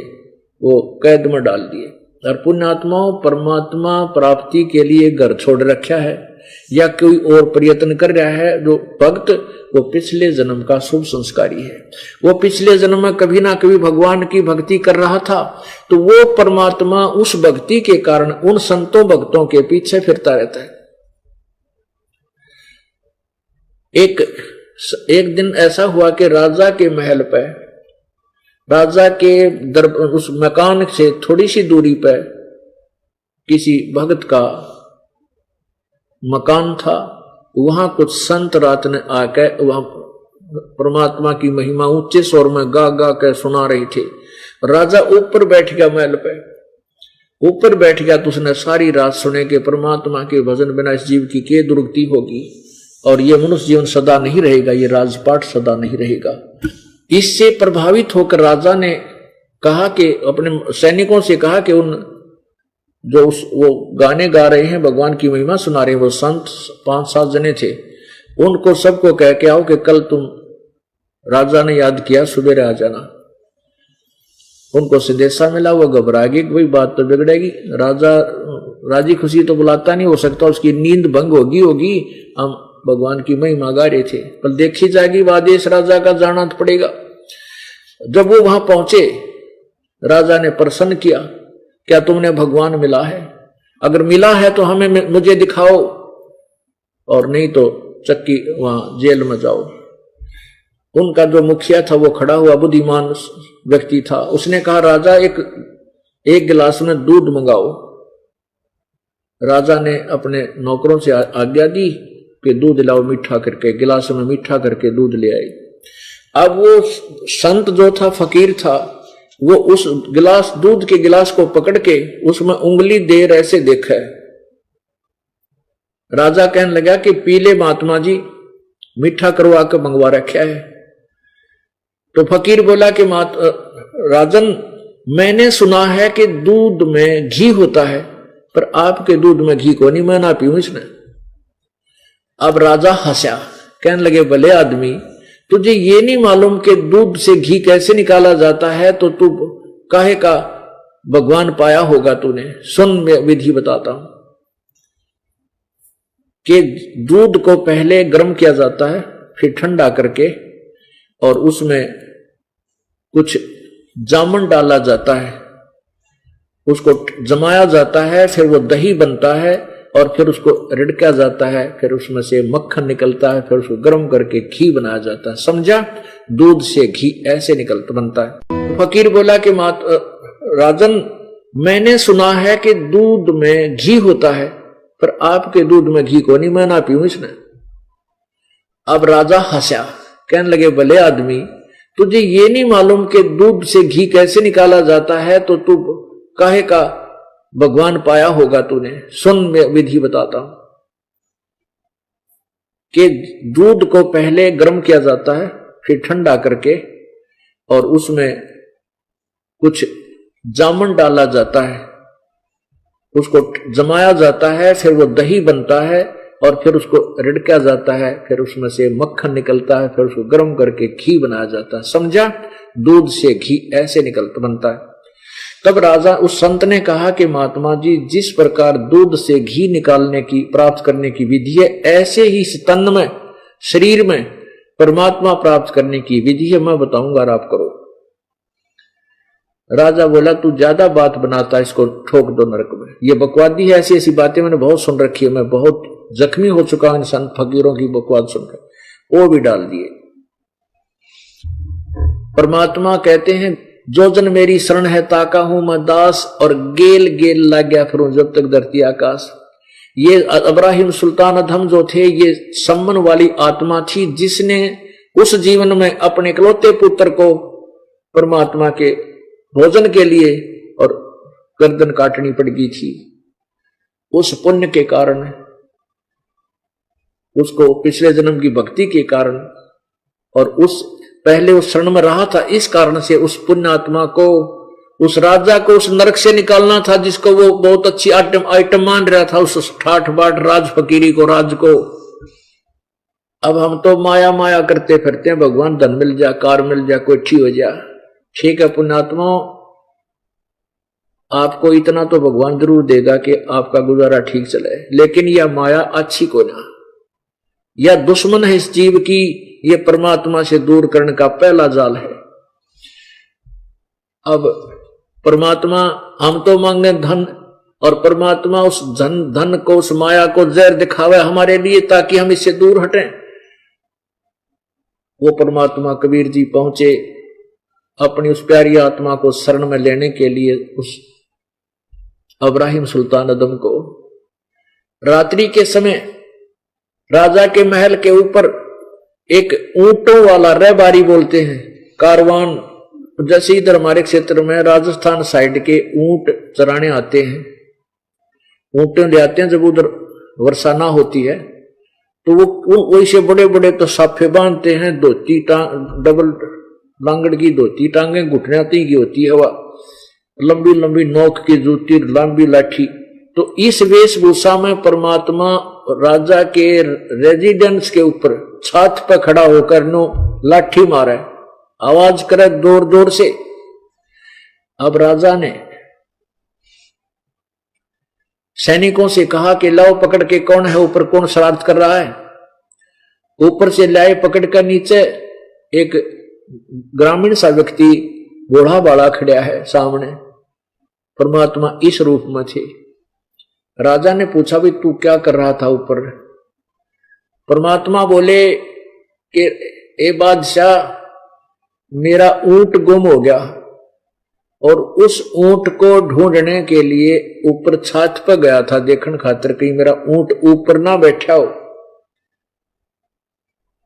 Speaker 1: वो कैद में डाल दिए। और पुण्यात्माओं परमात्मा प्राप्ति के लिए घर छोड़ रखा है या कोई और प्रयत्न कर रहा है, जो भक्त वो पिछले जन्म का शुभ संस्कारी है। वो पिछले जन्म में कभी ना कभी भगवान की भक्ति कर रहा था, तो वो परमात्मा उस भक्ति के कारण उन संतों भक्तों के पीछे फिरता रहता है। एक दिन ऐसा हुआ कि राजा के महल पर, राजा के उस मकान से थोड़ी सी दूरी पर किसी भक्त का मकान था। वहां कुछ संत रात ने आकर वहां परमात्मा की महिमा ऊंचे स्वर में गा गा कर सुना रही थी। राजा ऊपर बैठ गया, महल पे ऊपर बैठ गया, तो उसने सारी रात सुने कि परमात्मा के भजन बिना इस जीव की क्या दुर्गति होगी और ये मनुष्य जीवन सदा नहीं रहेगा, ये राजपाट सदा नहीं रहेगा। इससे प्रभावित होकर राजा ने कहा कि अपने सैनिकों से कहा कि उन जो वो गाने गा रहे हैं, भगवान की महिमा सुना रहे हैं, वो संत 5-7 जने थे, उनको सबको कह के आओ कि कल तुम राजा ने याद किया सुबह आ जाना। उनको संदेशा मिला, वो घबरा गई, कोई बात तो बिगड़ेगी। राजा राजी खुशी तो बुलाता नहीं, हो सकता उसकी नींद भंग होगी। हम भगवान की महिमा गा रहे थे, पर देखी जाएगी आदेश राजा का, जाना तो पड़ेगा। जब वो वहां पहुंचे, राजा ने प्रश्न किया, क्या तुमने भगवान मिला है? अगर मिला है तो हमें मुझे दिखाओ, और नहीं तो चक्की वहां जेल में जाओ। उनका जो मुखिया था वो खड़ा हुआ, बुद्धिमान व्यक्ति था, उसने कहा राजा एक गिलास में दूध मंगाओ। राजा ने अपने नौकरों से आज्ञा दी कि दूध लाओ मीठा करके, गिलास में मीठा करके दूध ले आई। अब वो संत जो था, फकीर था, वो उस गिलास दूध के गिलास को पकड़ के उसमें उंगली देर ऐसे देखा है। राजा कहने लगा कि पीले महात्मा जी, मीठा करवा कर मंगवा रखा है। तो फकीर बोला कि राजन, मैंने सुना है कि दूध में घी होता है, पर आपके दूध में घी को नहीं, मैं ना पीऊं इसमें। अब राजा हंसा, कहने लगे भले आदमी, तुझे ये नहीं मालूम कि दूध से घी कैसे निकाला जाता है, तो तू काहे का भगवान पाया होगा तूने? सुन मैं विधि बताता हूं कि दूध को पहले गर्म किया जाता है, फिर ठंडा करके, और उसमें कुछ जामुन डाला जाता है, उसको जमाया जाता है, फिर वो दही बनता है, और फिर उसको रिड़का जाता है, फिर उसमें से मक्खन निकलता है, फिर उसको गर्म करके घी बनाया जाता है। समझा? दूध से घी ऐसे बनता है। फकीर बोला कि राजन, मैंने सुना है कि दूध में घी होता है, पर आपके दूध में घी को नहीं, मैं ना पीऊं इसमें। अब राजा हंसा, कहने लगे भले आदमी, तुझे ये नहीं मालूम कि दूध से घी कैसे निकाला जाता है, तो तू काहे का भगवान पाया होगा तूने? सुन मैं विधि बताता हूं कि दूध को पहले गर्म किया जाता है, फिर ठंडा करके, और उसमें कुछ जामुन डाला जाता है, उसको जमाया जाता है, फिर वो दही बनता है, और फिर उसको रिड़का जाता है, फिर उसमें से मक्खन निकलता है, फिर उसको गर्म करके घी बनाया जाता है। समझा? दूध से घी ऐसे निकलता बनता है। तब राजा उस संत ने कहा कि महात्मा जी, जिस प्रकार दूध से घी निकालने की प्राप्त करने की विधि है, ऐसे ही इस तन में शरीर में परमात्मा प्राप्त करने की विधि है, मैं बताऊंगा और आप करो। राजा बोला तू ज्यादा बात बनाता है, इसको ठोक दो नरक में। ये बकवादी है, ऐसी ऐसी बातें मैंने बहुत सुन रखी है, मैं बहुत जख्मी हो चुका हूं इन संत फकीरों की बकवाद सुनकर। वो भी डाल दिए। परमात्मा कहते हैं जो जन मेरी शरण है ताका हूं मैं दास, और गेल गेल लग गया फिर जब तक धरती आकाश। ये इब्राहिम सुल्तान अधम जो थे, ये सम्मन वाली आत्मा थी, जिसने उस जीवन में अपने इकलौते पुत्र को परमात्मा के भोजन के लिए और गर्दन काटनी पड़ गई थी। उस पुण्य के कारण, उसको पिछले जन्म की भक्ति के कारण, और उस पहले उस शरण में रहा था, इस कारण से उस पुण्य आत्मा को, उस राजा को उस नरक से निकालना था, जिसको वो बहुत अच्छी आइटम मान रहा था, उस ठाठ बाट राज फकीरी को, राज को। अब हम तो माया माया करते फिरते हैं, भगवान धन मिल जा, कार मिल जा, कोई ठीक हो जा। ठीक है पुण्यात्मा, आपको इतना तो भगवान जरूर देगा कि आपका गुजारा ठीक चले, लेकिन यह माया अच्छी को ना, यह दुश्मन है इस जीव की, यह परमात्मा से दूर करने का पहला जाल है। अब परमात्मा, हम तो मांगे धन, और परमात्मा उस धन को, उस माया को जहर दिखावे हमारे लिए ताकि हम इससे दूर हटें। वो परमात्मा कबीर जी पहुंचे अपनी उस प्यारी आत्मा को शरण में लेने के लिए उस इब्राहिम सुल्तान अदम को। रात्रि के समय राजा के महल के ऊपर एक ऊंटों वाला रहबारी बोलते हैं, कारवान, जैसे इधर हमारे क्षेत्र में राजस्थान साइड के ऊंट चराने आते हैं, ऊंटे ले आते हैं जब उधर वर्षा ना होती है, तो वो वैसे बड़े बड़े तो साफे बांधते हैं, धोती डबल लांगड़ की धोती टांगे, घुटने की होती है, वह लंबी लंबी नोक की जूती, लंबी लाठी। तो इस वेशभूषा में परमात्मा राजा के रेजिडेंस के ऊपर छत पर खड़ा होकर नो लाठी मारे, आवाज करे जोर जोर से। अब राजा ने सैनिकों से कहा कि लाओ पकड़ के, कौन है ऊपर, कौन शरारत कर रहा है। ऊपर से लाए पकड़ कर, नीचे एक ग्रामीण सा व्यक्ति बूढ़ा बाड़ा खड़ा है सामने, परमात्मा इस रूप में थे। राजा ने पूछा भी तू क्या कर रहा था ऊपर। परमात्मा बोले कि ए बादशाह, मेरा ऊंट गुम हो गया, और उस ऊंट को ढूंढने के लिए ऊपर छत पर गया था देखने खातिर कहीं मेरा ऊंट ऊपर ना बैठा हो।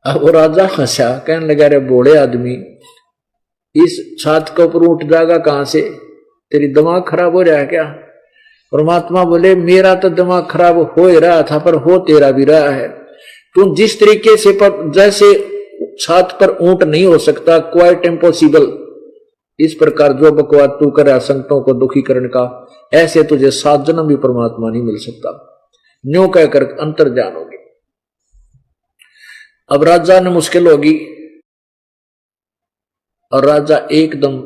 Speaker 1: अब वो राजा हंसा, कहने लगा रे बोले आदमी, इस छत के ऊपर ऊंट जाएगा कहां से, तेरी दिमाग खराब हो रहा है क्या। परमात्मा बोले मेरा तो दिमाग खराब हो ही रहा था, पर हो तेरा भी रहा है। तुम जिस तरीके से पर जैसे छत पर ऊंट नहीं हो सकता, क्वाइट इम्पॉसिबल, इस प्रकार जो बकवाद तू करे संतों को दुखी करने का, ऐसे तुझे 7 जन्म भी परमात्मा नहीं मिल सकता। न्यों कहकर अंतर जान होगी। अब राजा ने मुश्किल होगी, और राजा एकदम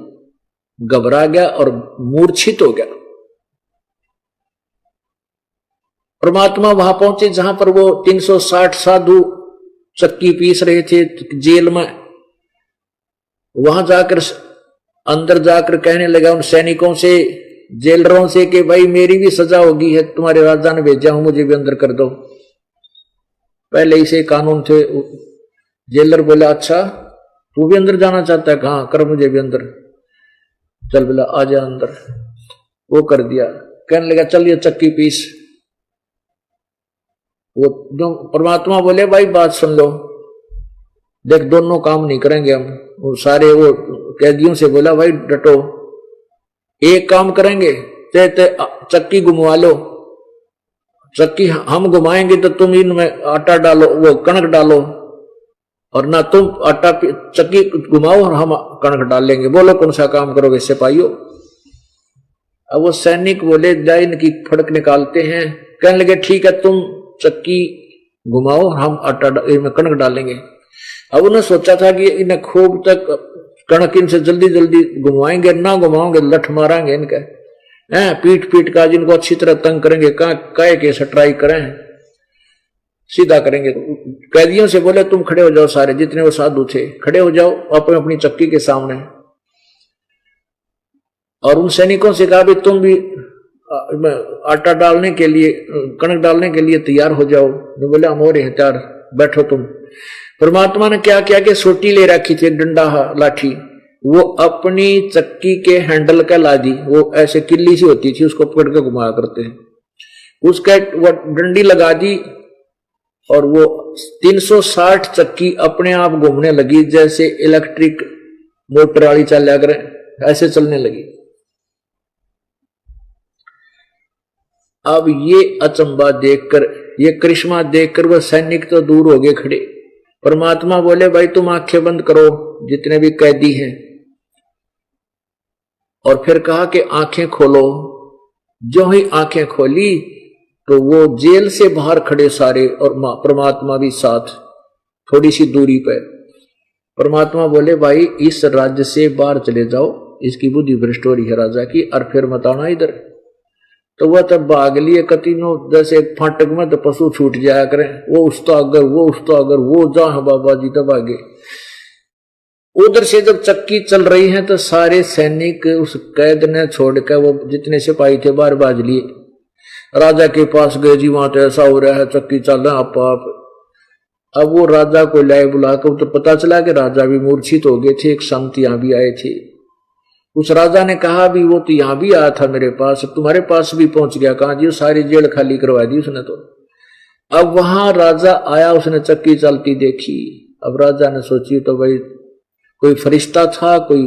Speaker 1: घबरा गया और मूर्छित हो गया। परमात्मा वहां पहुंचे जहां पर वो 360 साधु चक्की पीस रहे थे जेल में। वहां जाकर अंदर जाकर कहने लगा उन सैनिकों से, जेलरों से, कि भाई मेरी भी सजा होगी है, तुम्हारे राजा ने भेजा हूं, मुझे भी अंदर कर दो। पहले इसे कानून थे। जेलर बोला अच्छा तू भी अंदर जाना चाहता है, कहां कर, मुझे भी अंदर चल, बोला आ जा अंदर। वो कर दिया। कहने लगा चल ये चक्की पीस। वो जो परमात्मा बोले भाई बात सुन लो, देख दोनों काम नहीं करेंगे हम। वो सारे वो कैदियों से बोला भाई डटो, एक काम करेंगे, ते चक्की घुमवा लो, चक्की हम घुमाएंगे तो तुम इनमें आटा डालो, वो कणक डालो, और ना तुम आटा चक्की घुमाओ और हम कणक डाल लेंगे। बोलो कौन सा काम करोगे सिपाहियों। अब वो सैनिक बोले जाए इनकी फड़क निकालते हैं। कहने लगे ठीक है तुम चक्की घुमाओ, हम आटा में कणक डालेंगे। अब उन्होंने सोचा था कि इन्हें खूब तक कणक इनसे जल्दी जल्दी घुमाएंगे, ना घुमाओगे लठ मारेंगे इनका है, पीट पीट का जिनको अच्छी तरह तंग करेंगे, कह के सट्राई करें, सीधा करेंगे। कैदियों से बोले तुम खड़े हो जाओ, सारे जितने वो साधु थे खड़े हो जाओ अपने अपनी चक्की के सामने। और उन सैनिकों से कहा भी तुम भी आटा डालने के लिए, कणक डालने के लिए तैयार हो जाओ। वो बोले हम और तैयार, बैठो तुम। परमात्मा ने क्या किया कि सोटी ले रखी थी, डंडा लाठी, वो अपनी चक्की के हैंडल का ला दी। वो ऐसे किल्ली सी होती थी, उसको पकड़ के घुमाया करते हैं, उसका वो डंडी लगा दी और वो 360 चक्की अपने आप घूमने लगी, जैसे इलेक्ट्रिक मोटर वाली चल करे ऐसे चलने लगी। अब ये अचंबा देखकर, ये करिश्मा देखकर वह सैनिक तो दूर हो गए खड़े। परमात्मा बोले भाई तुम आंखें बंद करो जितने भी कैदी हैं, और फिर कहा कि आंखें खोलो। जो ही आंखें खोली तो वो जेल से बाहर खड़े सारे, और परमात्मा भी साथ थोड़ी सी दूरी पर। परमात्मा बोले भाई इस राज्य से बाहर चले जाओ, इसकी बुद्धि भ्रष्ट हो रही है राजा की, और फिर मत आना इधर। तो वह तब भाग लिए कतीनो, जैसे फाटक में तो पशु छूट जाया करें, वो उसतो अगर, वो उसतो अगर, वो जहां बाबा जी तब आगे। उधर से जब चक्की चल रही है तो सारे सैनिक उस कैद ने छोड़कर वो जितने सिपाही थे बाहर बाज लिए, राजा के पास गए। जी वहां तो ऐसा हो रहा है, चक्की चल रहा है आप। अब वो राजा को लाए बुलाकर, तो पता चला कि राजा भी मूर्छित हो गए थे। एक संत यहां भी आए थे, उस राजा ने कहा भी वो तो यहां भी आया था मेरे पास, तुम्हारे पास भी पहुंच गया। कहा जी सारी जेल खाली करवा दी उसने तो। अब वहां राजा आया, उसने चक्की चलती देखी। अब राजा ने सोची तो भाई कोई फरिश्ता था, कोई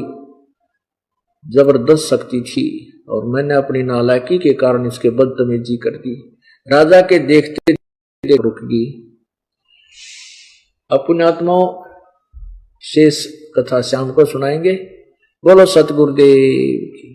Speaker 1: जबरदस्त शक्ति थी, और मैंने अपनी नालायकी के कारण इसके बदतमीजी कर दी। राजा के देखते देखते रुक गई। अपने आत्माओं शेष कथा शाम को सुनाएंगे। बोलो सतगुरुदेव की।